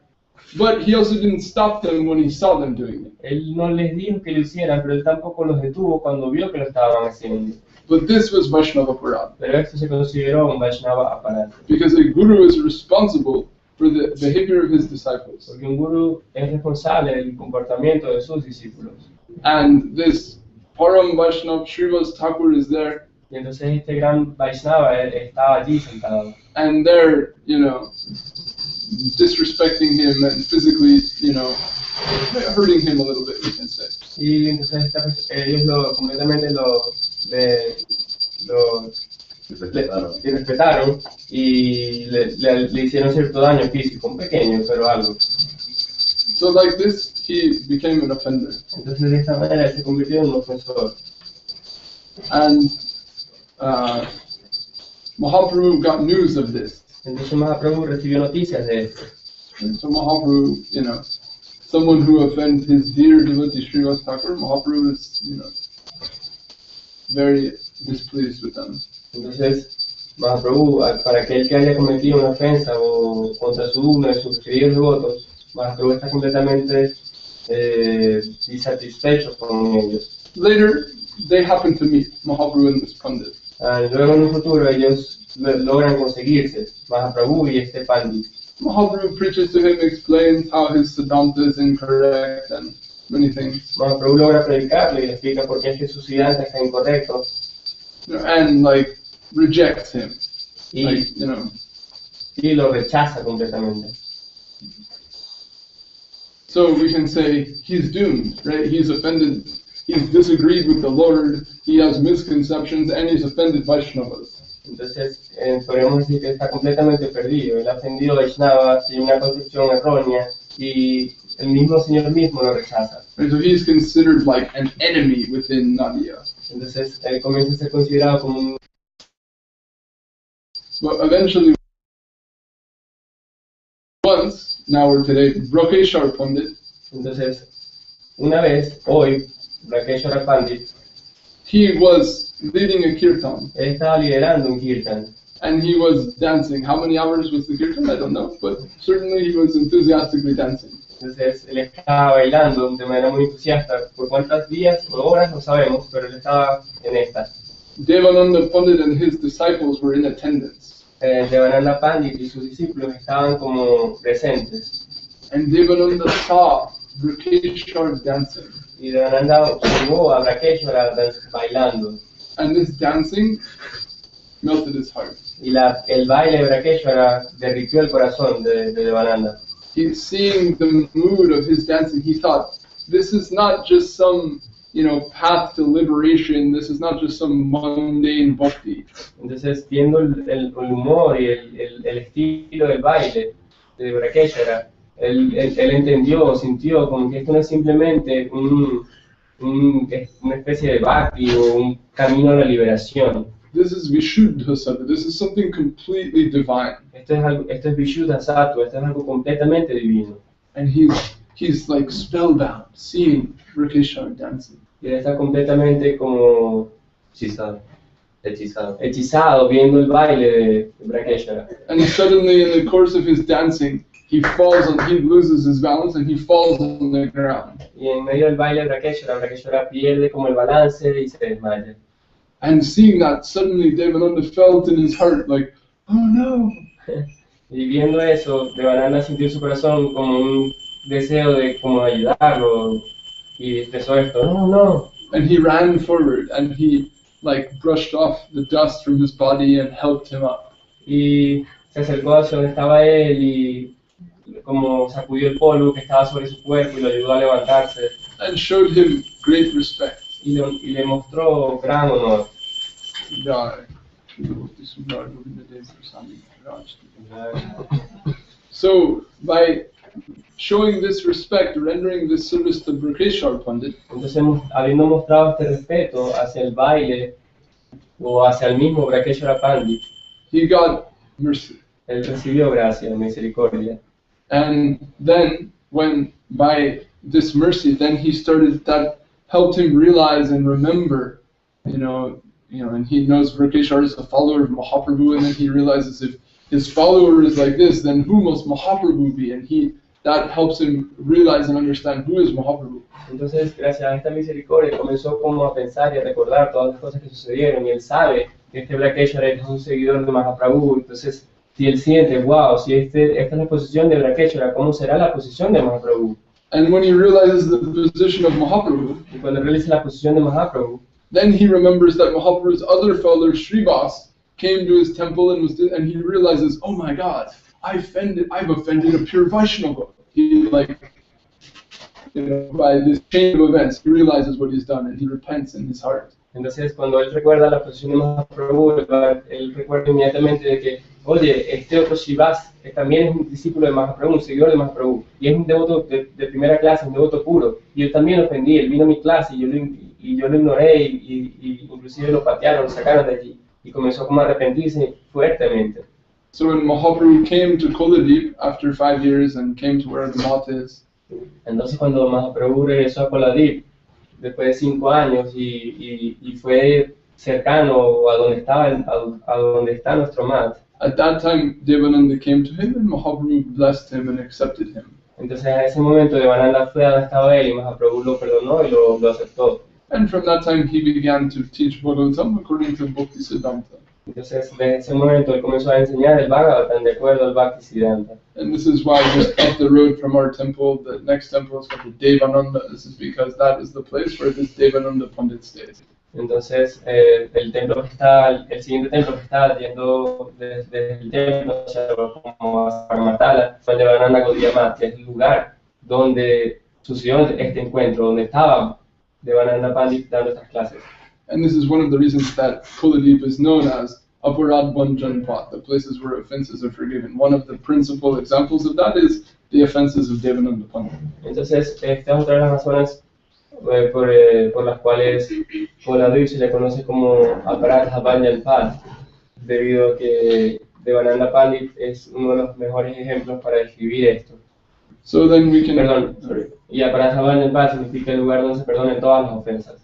but he also didn't stop them when he saw them doing it. Él no les dijo que lo hicieran, pero él tampoco los detuvo cuando vio que lo estaban haciendo. But this was Vaishnava Parad. Pero esto se consideró un Vaishnava aparente. Because a guru is responsible for the behavior of his disciples. Porque un guru es responsable del comportamiento de sus discípulos. And this Param Vaishnava Srivas Thakur is there. Y entonces este gran Vaishnava estaba allí sentado. And they're, disrespecting him and physically, hurting him a little bit, we can say. Y entonces ellos completamente lo respetaron y le hicieron cierto daño físico, un pequeño, pero algo. So like this, he became an offender. Entonces de esta manera él se convirtió en un ofensor. And Mahaprabhu got news of this. Entonces Mahaprabhu recibió noticias de esto. And so Mahaprabhu, someone who offends his dear devotee Srivas Thakur, Mahaprabhu is, very displeased with them. Entonces Mahaprabhu, para aquel que haya cometido una ofensa o contra uno de sus queridos devotos, Mahaprabhu está completamente insatisfecho con ellos. Later, they happen to meet Mahaprabhu and this Pandit. Luego en un futuro ellos logran conseguirse, Mahaprabhu y este Pandit. Mahaprabhu preaches to him, explains how his Siddhanta is incorrect and many things. Mahaprabhu logra predicarle y le explica por qué es que su Siddhanta está incorrecto. And rejects him. Y, y lo rechaza completamente. So we can say he's doomed, right? He's offended, he's disagreed with the Lord, he has misconceptions, and he's offended Vaishnavas. Entonces, podemos decir que está completamente perdido. Él ha ofendido a Vaishnavas, tiene una concepción errónea, y el mismo Señor mismo lo rechaza. And so he's considered like an enemy within Nadia. Entonces, él comienza a ser considerado como un... But eventually, once, now or today, Brokeshwar Pandit, Entonces, una vez, hoy, Rakeshwara Pandit, he was leading a kirtan. él estaba liderando un kirtan. And he was dancing. How many hours was the kirtan? I don't know, but certainly he was enthusiastically dancing. Entonces, él estaba bailando de manera muy entusiasta. ¿Por cuántos días o horas? No sabemos, pero él estaba en esta. Devananda Pandit and his disciples were in attendance. Devananda Pandit y sus discípulos estaban como presentes. And Devananda saw Brokeshwar dancing. Y Devananda observó a Rakeshwara bailando. And this dancing melted his heart. Y el baile de Rakeshwara derritió el corazón de Devananda. He's seeing the mood of his dancing. He thought, this is not just some, path to liberation. This is not just some mundane bhakti. Entonces, viendo el humor y el estilo del baile de Rakeshwara, él entendió, sintió como que esto no es simplemente una especie de bhakti o un camino a la liberación. This is Vishuddha Sattva. This is something completely divine. Esto es Vishuddha Sattva, esto es algo completamente divino. And he's like spellbound, seeing Rakeshwar dancing. Y él está completamente como hechizado. viendo el baile de Rakeshwara. And suddenly, in the course of his dancing, he loses his balance and he falls on the ground. Y en medio del baile de Rakeshwara pierde como el balance y se desmaya. And seeing that, suddenly Devananda felt in his heart like, oh no. Y viendo eso, Devananda sintió en su corazón como un deseo de como ayudarlo y expresó esto, no. And he ran forward and he brushed off the dust from his body and helped him up. Y se acercó hacia donde estaba él y como sacudió el polvo que estaba sobre su cuerpo y lo ayudó a levantarse. And showed him great respect. Y le mostró gran honor. So, by showing this respect, rendering this service to Brokeshwar Pandit, entonces, habiendo mostrado este respeto hacia el baile o hacia el mismo Rakeshwara Pandit, he got mercy. Él recibió gracia, misericordia. And then, when by this mercy, then he started, that helped him realize and remember, and he knows Rakeshwar is a follower of Mahaprabhu, and then he realizes if his follower is like this, then who must Mahaprabhu be? And that helps him realize and understand who is Mahaprabhu. Entonces, gracias a esta misericordia, comenzó como a pensar y a recordar todas las cosas que sucedieron, y él sabe que este Rakeshwara es un seguidor de Mahaprabhu. Entonces, si él siente, wow, si esta es la posición de Rakeshwara, ¿cómo será la posición de Mahaprabhu? And when he realizes the position of Mahaprabhu, y cuando realiza la posición de Mahaprabhu, then he remembers that Mahaprabhu's other fellow Śrīpad came to his temple and he realizes, oh my God, I've offended a pure Vaishnava. He by this chain of events, he realizes what he's done and he repents in his heart. Entonces, cuando él recuerda la posición de Mahaprabhu, él recuerda inmediatamente de que, oye, este otro Śrīpad también es un discípulo de Mahaprabhu, un seguidor de Mahaprabhu, y es un devoto de primera clase, un devoto puro. Y yo también lo ofendí, él vino a mi clase y yo lo ignoré y inclusive lo patearon, lo sacaron de allí. Y comenzó como a arrepentirse fuertemente. So when Mahaprabhu came to Koladip after 5 years and came to where the mat is, Entonces cuando Mahaprabhu regresó a Koladip, después de 5 años, y fue cercano a donde está nuestro mat, at that time Devananda came to him and Mahaprabhu blessed him and accepted him. entonces en ese momento Devananda fue a donde estaba él y Mahaprabhu lo perdonó y lo aceptó. And from that time he began to teach Bhagavatam according to Bhakti Siddhanta. Entonces desde ese momento él comenzó a enseñar el Bhagavatam de acuerdo al Bhakti Siddhanta. And this is why just up the road from our temple, the next temple is called the Devananda. This is because that is the place where this Devananda Pandit stays. Entonces el siguiente templo que está yendo desde el templo hacia como hacia Matala, fue el de Devananda Gaudiya Math, que es el lugar donde sucedió este encuentro, donde estaba Devananda Pandit dando estas clases. And this is one of the reasons that Kuladip is known as Aparad Bhanjan Path, the places where offenses are forgiven. One of the principal examples of that is the offenses of Devananda Pandit. Entonces, esta es otra de las razones por las cuales Koladip se le conoce como Aparad Bhanjan Path, debido a que Devananda Pandit es uno de los mejores ejemplos para describir esto. So then we can... Y Aparad Bhanjan Path significa el lugar donde se perdonen todas las ofensas.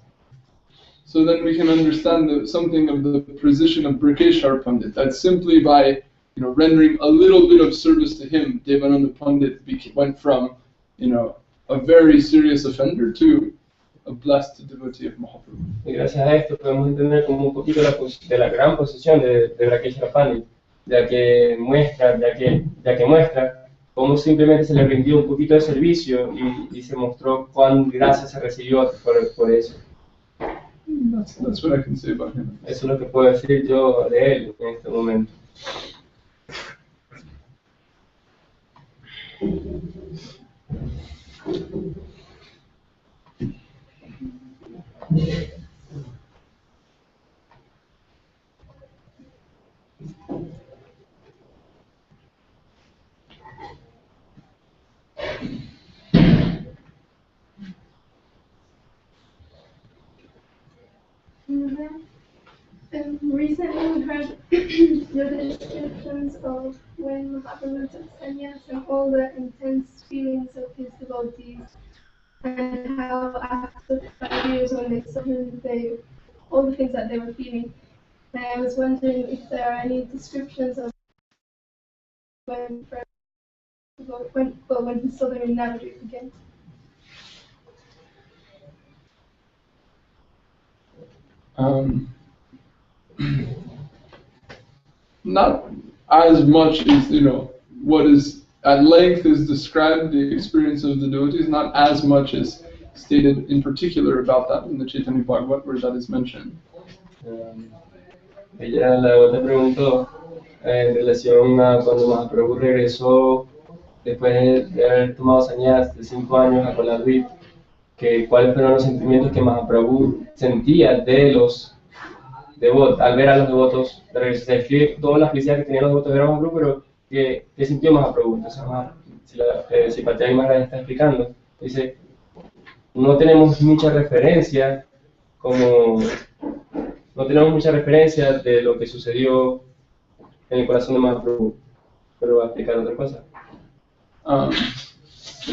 So then we can understand something of the position of Brikeshwar Pandit, that simply by rendering a little bit of service to him, Devananda Pandit went from a very serious offender to a blessed devotee of Mahaprabhu. Y gracias a esto podemos entender como un poquito de la gran posición de Brikeshwar Pandit, ya que muestra cómo simplemente se le rindió un poquito de servicio y se mostró cuán gracia se recibió por eso. That's what I can say about him. Eso es lo que puedo decir yo de él en este momento. Recently we heard the descriptions of when Mahaprabhu took sannyas and all the intense feelings of his devotees, and how after 5 years when they saw him, all the things that they were feeling. And I was wondering if there are any descriptions of when he saw them in Navadvip again. Not as much as what is at length is described, the experience of the devotees, not as much as stated in particular about that in the Chaitanya Bhagavat, where that is mentioned. Ella te preguntó en relación a cuando Mahaprabhu regresó después de haber tomado sannyas de 5 años a Koladip, que cuáles fueron los sentimientos que Mahaprabhu sentía de los devotos, al ver a los devotos de regreso. Se describe toda la felicidad que tenían los devotos de Mahaprabhu, pero ¿qué sintió Mahaprabhu? Entonces, si Tyāgī Mahārāj está explicando, dice, no tenemos mucha referencia de lo que sucedió en el corazón de Mahaprabhu, pero va a explicar otra cosa.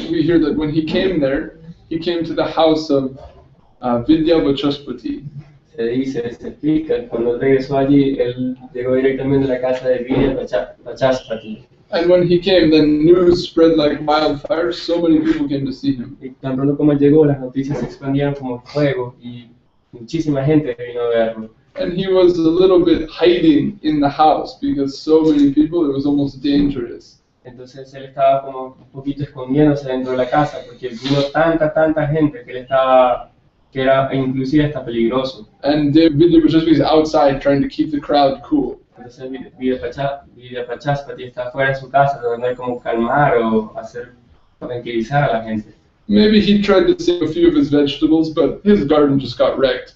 We hear that when he came there, he came to the house of Vidya Vachaspati. Se explica, cuando regresó allí, él llegó directamente a la casa de Vidya Vachaspati. And when he came, then news spread like wildfire. So many people came to see him. Y tan pronto como él llegó, las noticias se expandieron como fuego y muchísima gente vino a verlo. And he was a little bit hiding in the house because so many people, it was almost dangerous. Entonces él estaba como un poquito escondiéndose dentro de la casa porque vino tanta gente que era inclusive hasta peligroso. And Vidya Vachaspati is outside trying to keep the crowd cool. Entonces Vidya Vachaspati está fuera de su casa tratando de como calmar o tranquilizar a la gente. Maybe he tried to save a few of his vegetables, but his garden just got wrecked.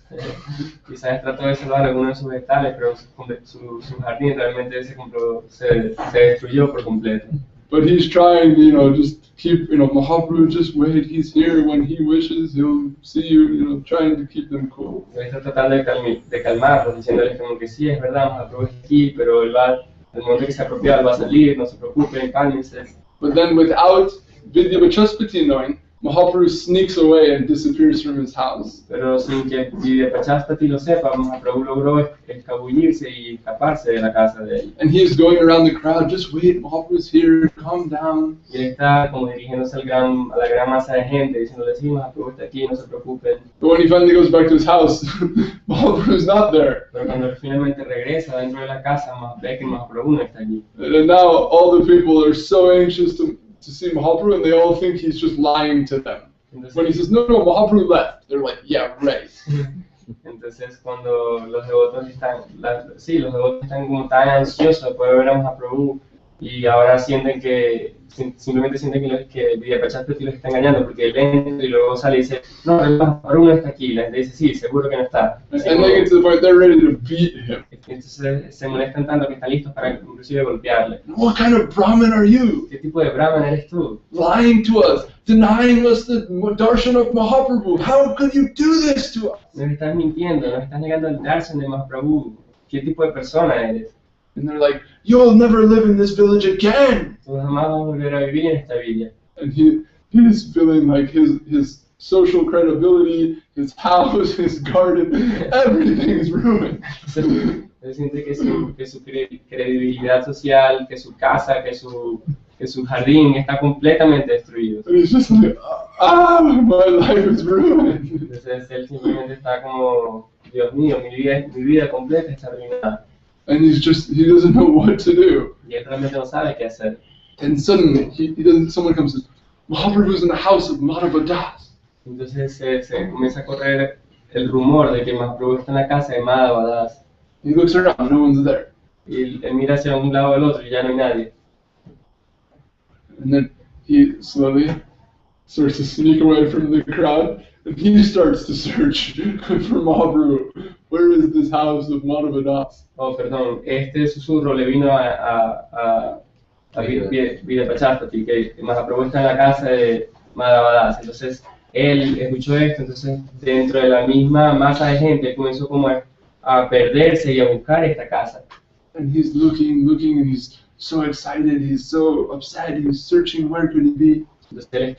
Quizás trató de salvar algunos de sus vegetales, pero su jardín realmente se destruyó por completo. But he's trying, just keep, Mahaprabhu, just wait, he's here when he wishes, he'll see you, trying to keep them cool. Él está tratando de calmarlos, diciéndoles como que sí, es verdad, Mahaprabhu es aquí, pero él va el momento que sea apropiado va a salir, no se preocupen, cálmense. But then without Vidyapachaspati knowing, Mahaprabhu sneaks away and disappears from his house. Pero sin que Vidyapachaspati lo sepa, Mahaprabhu logró escabullirse y escaparse de la casa de él. And he is going around the crowd, just wait, Mahaprabhu's here, calm down. Y él está como dirigiéndose a la gran masa de gente, diciéndole, sí, Mahaprabhu está aquí, no se preocupen. But when he finally goes back to his house, Mahaprabhu's not there. Pero cuando finalmente regresa dentro de la casa, ve que Mahaprabhu no está allí. And now all the people are so anxious to see Mahaprabhu, and they all think he's just lying to them. When he says, no, Mahaprabhu left, they're like, yeah, right. Entonces cuando los devotos están como tan ansiosos de poder ver a Mahaprabhu y ahora sienten simplemente sienten que Vidyapachaspati los está engañando porque él entra y luego sale y dice, no, Mahaprabhu no está aquí. La gente dice, sí, seguro que no está. And they get to the point they're ready to beat him. Entonces se molestan tanto que están listos para inclusive golpearle. What kind of Brahmin are you? ¿Qué tipo de Brahman eres tú? Lying to us, denying us the darshan of Mahaprabhu. How could you do this to us? Nos estás mintiendo, nos estás negando el darshan de Mahaprabhu. ¿Qué tipo de persona eres? And they're like, you'll never live in this village again. Tú jamás vas a volver a vivir en esta villa. And he's feeling like his social credibility, his house, his garden, everything is ruined. Él siente que su credibilidad social, que su casa, que su jardín está completamente destruido. And he's just like, my life is ruined. Entonces él simplemente está como, Dios mío, mi vida completa está arruinada. And he doesn't know what to do. Y él realmente no sabe qué hacer. And suddenly, someone comes and says, Mahaprabhu's in the house of Madhava Das. Entonces se comienza a correr el rumor de que Mahaprabhu está en la casa de Madhava Das. He looks around, no one's there. Y él mira hacia un lado o el otro y ya no hay nadie. And then he slowly starts to sneak away from the crowd, and he starts to search for Mahaprabhu. Where is this house of Madhava Das? Oh, perdón, este susurro le vino a Vidyapachaspati, que Mahaprabhu está en la casa de Madhava Das. Entonces él escuchó esto, entonces dentro de la misma masa de gente comenzó como a perderse y a buscar esta casa. And he's looking, and he's so excited, he's so upset, he's searching, where could he be? Entonces él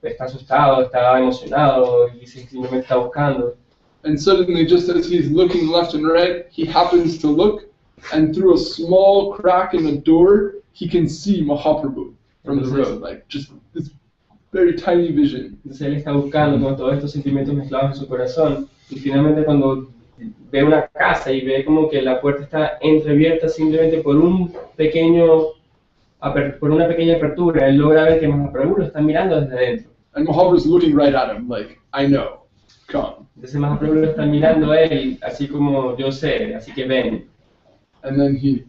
está asustado, está emocionado y simplemente está buscando. And suddenly, just as he's looking left and right, he happens to look, and through a small crack in a door, he can see Mahaprabhu from the road, like just this very tiny vision. Entonces él está buscando con todos estos sentimientos mezclados en su corazón y finalmente cuando ve una casa y ve como que la puerta está entreabierta simplemente por una pequeña apertura, él logra ver que Mahaprabhu lo está mirando desde adentro. And Mahaprabhu's looking right at him, like, I know, come. Entonces Mahaprabhu lo está mirando a él, así como yo sé, así que ven. And then he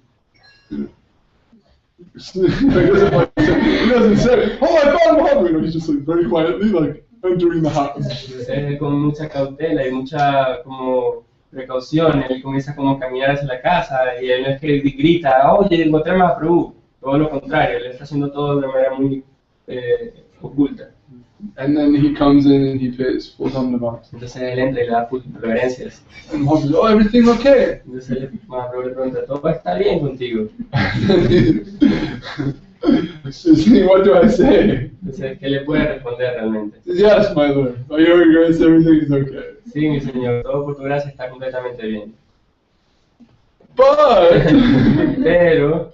doesn't say, oh, I found Mahaprabhu. No, he's just like very quietly, like entering the house. Entonces con mucha cautela y mucha como precaución, él comienza como a caminar hacia la casa y él no es que grita, oye, encontré a Mahaprabhu. Todo lo contrario, él está haciendo todo de una manera muy oculta. And then he comes in and he pays full Dhammavat. Entonces él entra y le da reverencias. And Mahaprabhu says, oh, everything okay? Entonces Mahaprabhu le pregunta, ¿todo está bien contigo? What do I say? Entonces, ¿qué le puede responder realmente? Yes, my Lord. By your grace, everything is okay. Sí, mi Señor, todo por tu gracia está completamente bien. But Pero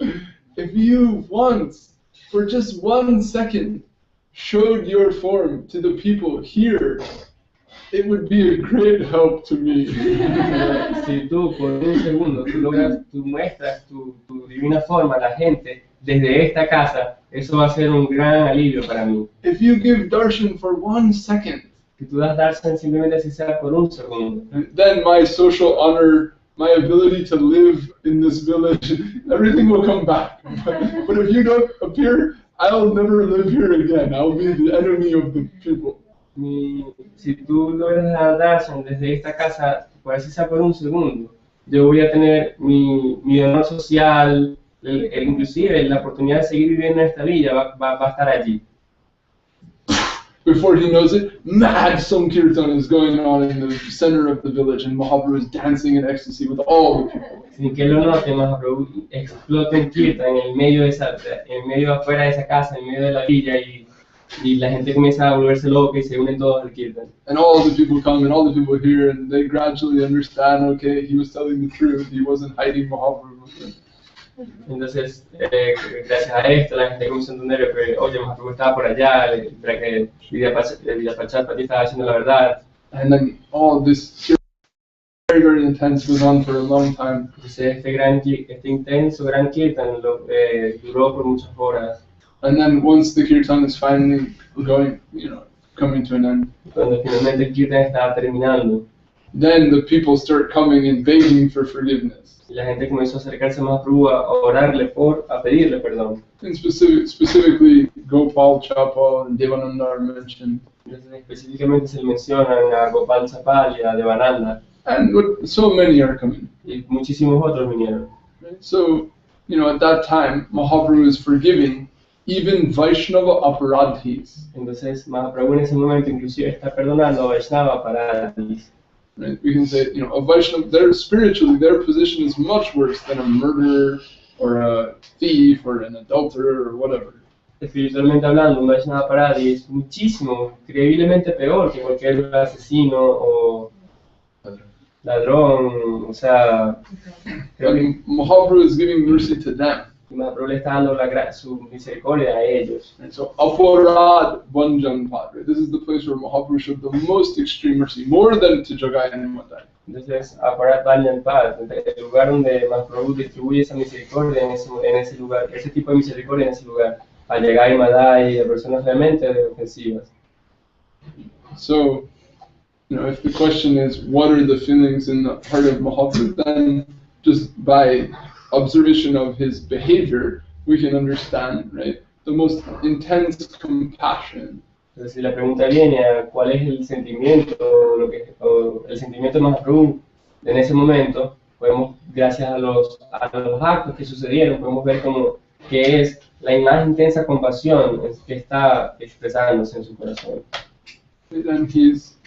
if you once, for just 1 second, showed your form to the people here, it would be a great help to me. si tú por un segundo tú muestras tu divina forma a la gente desde esta casa, eso va a ser un gran alivio para mí. If you give darshan for 1 second, Si tú das darshan simplemente así sea por un segundo, then my social honor, my ability to live in this village, everything will come back. But if you don't appear, I'll never live here again. I'll be the enemy of the people. Si tú logras dar darshan desde esta casa, por así sea por un segundo, yo voy a tener mi honor social, inclusive la oportunidad de seguir viviendo en esta villa va a estar allí. Before he knows it, mad Sankirtan is going on in the center of the village, and Mahaprabhu is dancing in ecstasy with all the people. sin que lo note, Mahaprabhu explota en Kirtan en el medio afuera de esa casa, en medio de la villa, y la gente comienza a volverse loca y se unen todos al Kirtan. And all the people come and all the people hear and they gradually understand, okay, he was telling the truth, he wasn't hiding Mahaprabhu. Entonces, gracias a esto, la gente comienza a entender que, oye, Mahaprabhu estaba por allá, para que Vidapachapati estaba haciendo la verdad. And then all this very, very intense goes on for a long time. Entonces, este intenso gran Kirtan duró por muchas horas. And then once the kirtan is finally going, coming to an end, Cuando finalmente el Kirtan estaba terminando, then the people start coming and begging for forgiveness. y la gente comenzó a acercarse a Mahaprabhu a orarle a pedirle perdón. And specifically, Gopal, Chapal, and Devananda are mentioned. Entonces, específicamente se le mencionan a Gopal Chapal y a Devananda, And so many are coming. y muchísimos otros vinieron. Right? So, at that time, Mahaprabhu is forgiving even Vaishnava aparadhis. Entonces, Mahaprabhu en ese momento inclusive está perdonando a Vaishnava Aparadhis. Right? We can say, a Vaishnava, spiritually, their position is much worse than a murderer or a thief or an adulterer or whatever. Espiritualmente hablando, un Vaishnava Aparadhi es muchísimo, increíblemente peor que cualquier asesino o ladrón, o sea, creo que Mahaprabhu is giving mercy to them. Mahaprabhu le está dando su misericordia a ellos. And so, aparad bhanjan pad, right? This is the place where Mahaprabhu showed the most extreme mercy, more than to Jagai and Madai. Entonces, Aparat Banyan Pad, el lugar donde Mahaprabhu distribuye esa misericordia en ese lugar, ese tipo de misericordia en ese lugar, a Jagai, Madai, a personas realmente ofensivas. So, if the question is, what are the feelings in the heart of Mahaprabhu, then just by observation of his behavior, we can understand, right? The most intense compassion. Entonces, si la pregunta viene a cuál es el sentimiento, o el sentimiento de Mahaprabhu en ese momento, podemos, gracias a los actos que sucedieron, podemos ver que es la más intensa compasión que está expresándose en su corazón. And he's,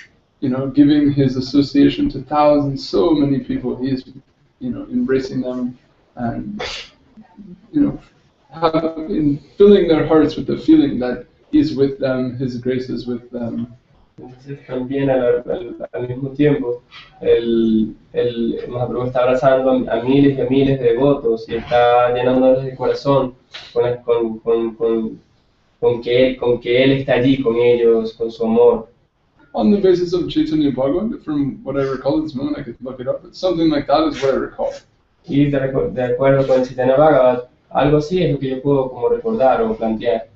giving his association to thousands, so many people. He's, embracing them and, filling their hearts with the feeling that he's with them, his grace is with them. Entonces, también al mismo tiempo, el Mahaprabhu está abrazando a miles y a miles de devotos y está llenándoles el corazón con que él está allí con ellos, con su amor. On the basis of Chaitanya Bhagavat, from what I recall at this moment, I could look it up, but something like that is what I recall. Y de acuerdo con Chaitanya Bhagavat, algo así es lo que yo puedo como recordar o plantear.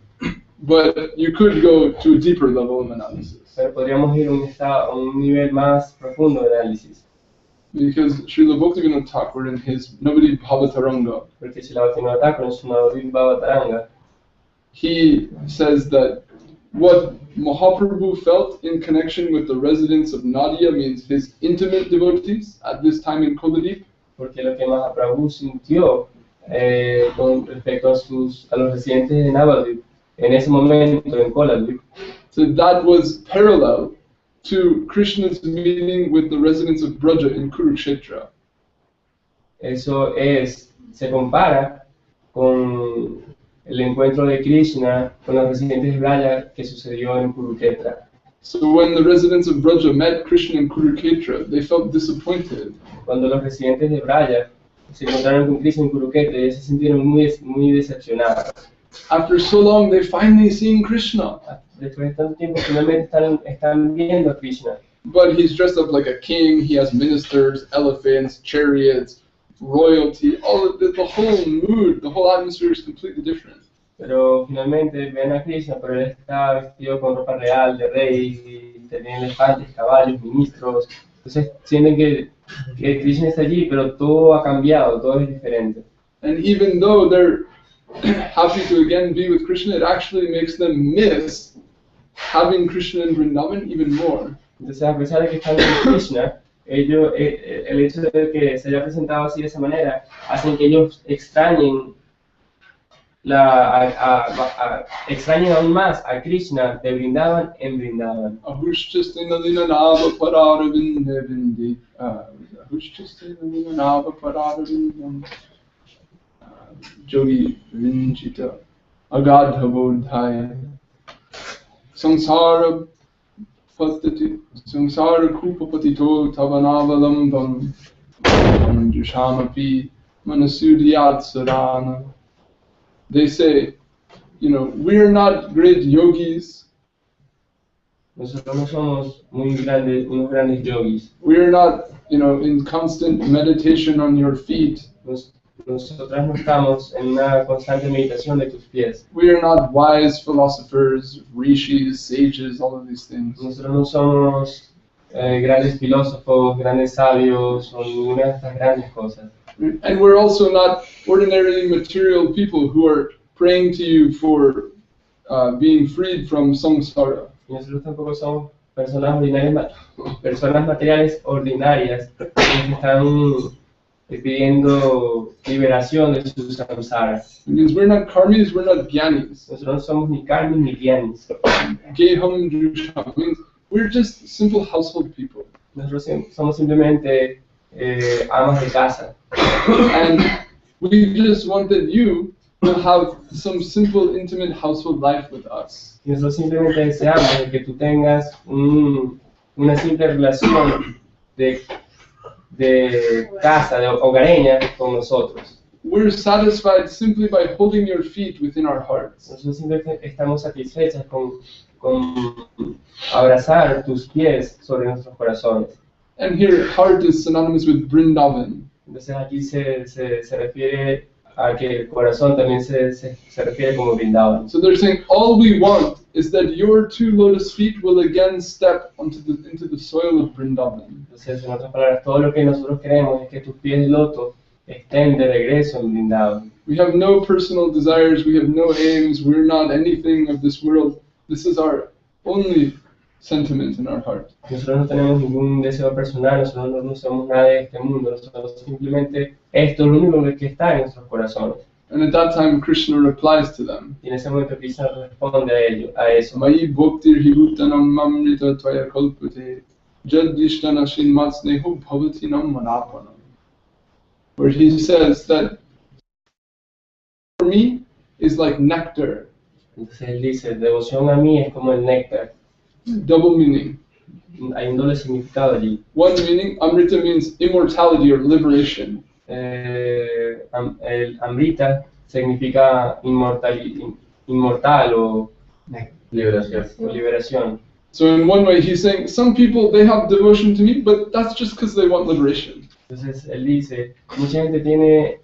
But you could go to a deeper level of analysis. Pero podríamos ir a un nivel más profundo de análisis. Because Srila Bhaktivinoda Thakur in his Navadip Bhavataranga, Porque si la Bhaktivinoda Thakur en su Navadip Bhavataranga, he says that what Mahaprabhu felt in connection with the residents of Nadia means his intimate devotees at this time in Koladip. porque lo que Mahaprabhu sintió con respecto a los residentes de Navadip en ese momento en Koladip, So that was parallel to Krishna's meeting with the residents of Braja in Kurukshetra. eso se compara con el encuentro de Krishna con los residentes de Braja que sucedió en Kurukshetra. So when the residents of Braja met Krishna in Kurukshetra, they felt disappointed. Cuando los residentes de Braja se encontraron con Krishna en Kurukshetra, ellos se sintieron muy decepcionados. After so long, they finally seen Krishna. Después de tanto tiempo, finalmente están viendo a Krishna. But he's dressed up like a king, he has ministers, elephants, chariots, royalty, all of the whole mood, the whole atmosphere is completely different. Pero finalmente ven a Krishna, pero él está vestido con ropa real de rey, y tiene elefantes, caballos, ministros. Entonces sienten que Krishna está allí, pero todo ha cambiado, todo es diferente. And even though they're happy to again be with Krishna, it actually makes them miss having Krishna in Vrindavan even more. Entonces, a pesar de que están con Krishna, el hecho de que se haya presentado así de esa manera, hacen que ellos extrañen extrañen aún más a Krishna de Vrindavan en Vrindavan. Ahushchastina nava parāravinde vindi. Ahushchastina nava parāravindam. Jogi vinchita agadhavodhaya. Samsara kupapatito tavanāvalambam. Manjushamapi manasudiyat sarana. They say, we're not great yogis. Nosotros no somos unos grandes yogis. We're not, in constant meditation on your feet. Nosotras no estamos en una constante meditación de tus pies. We are not wise philosophers, rishis, sages, all of these things. Nosotros no somos grandes filósofos, grandes sabios o ninguna de estas grandes cosas. And we're also not ordinarily material people who are praying to you for being freed from samsara. Y nosotros tampoco somos personas ordinarias, personas materiales ordinarias que están pidiendo liberación de su samsara. Because we're not karmis, we're not jnanis. Nosotros no somos ni karmis ni gyanis. Geham drusham means we're just simple household people. Nosotros somos simplemente amas de casa. And we just wanted you to have some simple, intimate household life with us. Y nosotros simplemente deseamos que tú tengas una simple relación de casa, de hogareña con nosotros. We're satisfied simply by holding your feet within our hearts. Nosotros simplemente estamos satisfechas con abrazar tus pies sobre nuestros corazones. And here, heart is synonymous with Vrindavan. Entonces aquí se refiere a que el corazón también se refiere como Vrindavan. So they're saying all we want is that your two lotus feet will again step into the soil of Vrindavan. Entonces, en otras palabras, todo lo que nosotros queremos es que tus pies de loto estén de regreso en Vrindavan. We have no personal desires, we have no aims, we're not anything of this world. This is our only sentiment in our heart. Nosotros no tenemos ningún deseo personal, nosotros no somos nada de este mundo, nosotros simplemente esto es lo único que está en nuestros corazones. And at that time, Krishna replies to them. Y en ese momento Krishna responde a eso. Mayi bhaktir hibutanam mamrita tvaya kalpute jadishtana shinmatsnehu bhavatinam manapanam. Where he says that for me is like nectar. Entonces él dice, devoción a mí es como el néctar. Double meaning. Hay un doble significado allí. One meaning, amrita means immortality or liberation. El amrita significa inmortal o liberación. So in one way he's saying, some people, they have devotion to me, but that's just because they want liberation. Entonces él dice, mucha gente tiene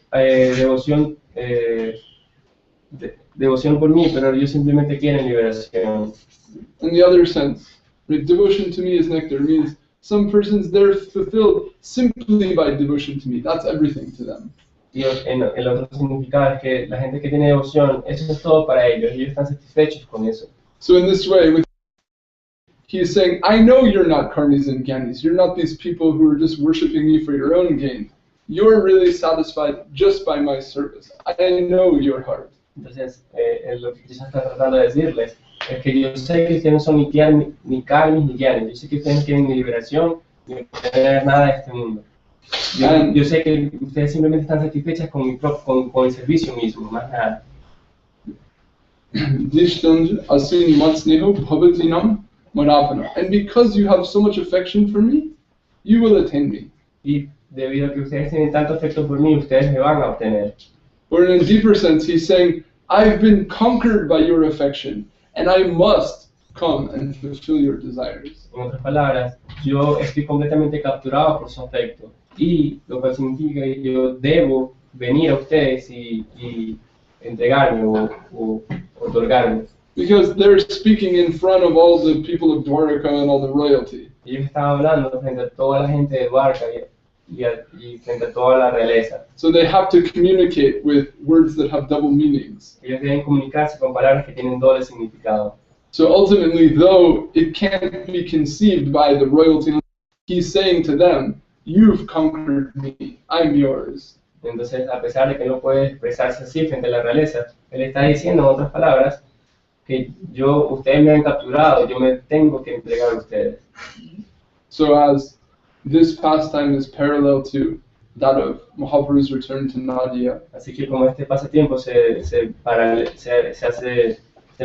devoción por mí, pero ellos simplemente quieren liberación. In the other sense, devotion to me is nectar, means some persons, they're fulfilled simply by devotion to me. That's everything to them. Y el otro significado es que la gente que tiene devoción, eso es todo para ellos están satisfechos con eso. So in this way, he is saying, I know you're not karmis and gyanis. You're not these people who are just worshipping me for your own gain. You're really satisfied just by my service. I know your heart. Entonces, lo que Krishna está tratando de decirles es que yo sé que ustedes no son ni karmis ni gyanis. Yo sé que ustedes no quieren ni liberación ni tener nada de este mundo. Yo sé que ustedes simplemente están satisfechas con el servicio mismo, más nada. And because you have so much affection for me, you will attain me. Y debido a que ustedes tienen tanto afecto por mí, ustedes me van a obtener. Or in a deeper sense, he's saying, I've been conquered by your affection, and I must come and fulfill your desires. En otras palabras, yo estoy completamente capturado por su afecto, y lo que significa que yo debo venir a ustedes y entregarme o otorgarme. Because they're speaking in front of all the people of Dwarka and all the royalty. Ellos estaban hablando frente a toda la gente de Dwarka y frente a toda la realeza. So they have to communicate with words that have double meanings. Ellos deben comunicarse con palabras que tienen doble significado. So ultimately, though it can't be conceived by the royalty, he's saying to them, you've conquered me, I'm yours. Entonces, a pesar de que no puede expresarse así frente a la realeza, él está diciendo, en otras palabras, que ustedes me han capturado, yo me tengo que entregar a ustedes. So as this pastime is parallel to that of Mahaprabhu's return to Nadia, Así que como este pasatiempo se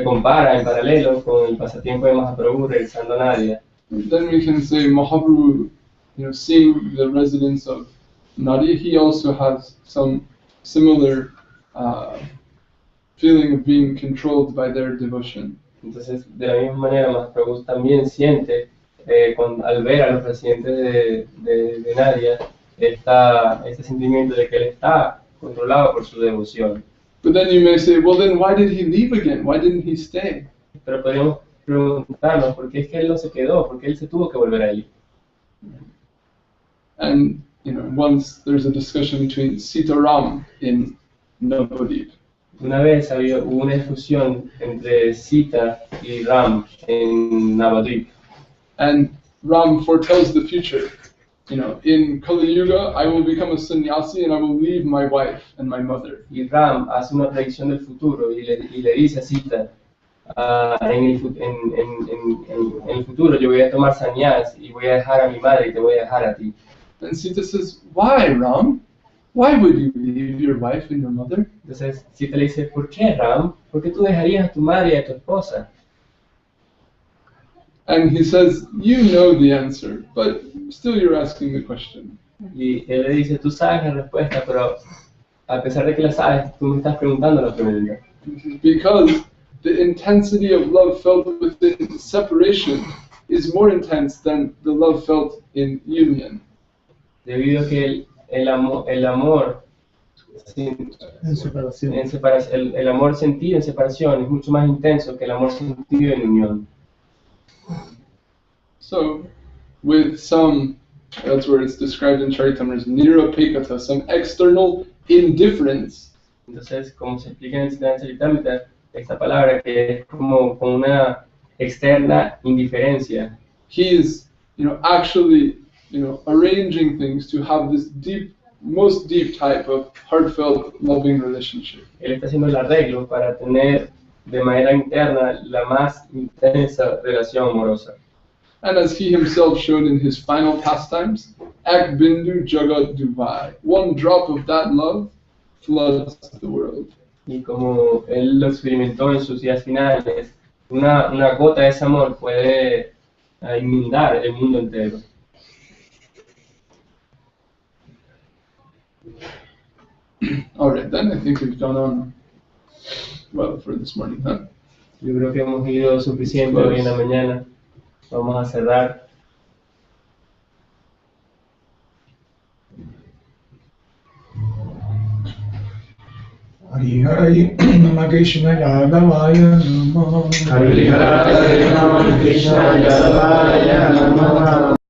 compara en paralelo con el pasatiempo de Mahaprabhu regresando a Nadia, then we can say Mahaprabhu, seeing the residence of Nadia, he also has some similar feeling of being controlled by their devotion. entonces de la misma manera Mahaprabhu también siente al ver a los residentes de Nadia este sentimiento de que él está controlado por su devoción. But then you may say, well, then why did he leave again? Why didn't he stay? Pero podríamos preguntarnos por qué es que él no se quedó, por qué él se tuvo que volver ahí. And once there's a discussion between Sita Ram in Navadip. Una vez hubo una discusión entre Sita y Ram en Navadip. And Ram foretells the future. In Kali Yuga, I will become a sannyasi and I will leave my wife and my mother. Y Ram hace una predicción del futuro y le dice a Sita, en el futuro yo voy a tomar sannyas y voy a dejar a mi madre y te voy a dejar a ti. And Sita says, why, Ram? Why would you leave your wife and your mother? Entonces Sita le dice, ¿por qué, Ram? ¿Por qué tú dejarías a tu madre y a tu esposa? And he says, you know the answer, but still you're asking the question. Y él le dice, tú sabes la respuesta, pero a pesar de que la sabes, tú me estás preguntando la pregunta. Because the intensity of love felt within separation is more intense than the love felt in union. Debido a que el amor En separación. el amor sentido en separación es mucho más intenso que el amor sentido en unión. So, with some, that's where it's described in Chaitanya as nirapekata, some external indifference. Entonces, como se explica en el Charitamrita, esta palabra que es como una externa indiferencia. He is, actually, arranging things to have this deep, most deep type of heartfelt, loving relationship. Él está haciendo el arreglo para tener de manera interna la más intensa relación amorosa. And as he himself showed in his final pastimes, Ak Bindu Jagat Dubai, one drop of that love floods the world. Y como él lo experimentó en sus días finales, una gota de ese amor puede inundar el mundo entero. Alright, then I think we've gone on well for this morning, huh? Yo creo que hemos ido suficiente hoy en la mañana. Vamos a cerrar. Hari Hari Nama Krishna Yadavaya Nama Hari Hari Nama Krishna Yadavaya Nama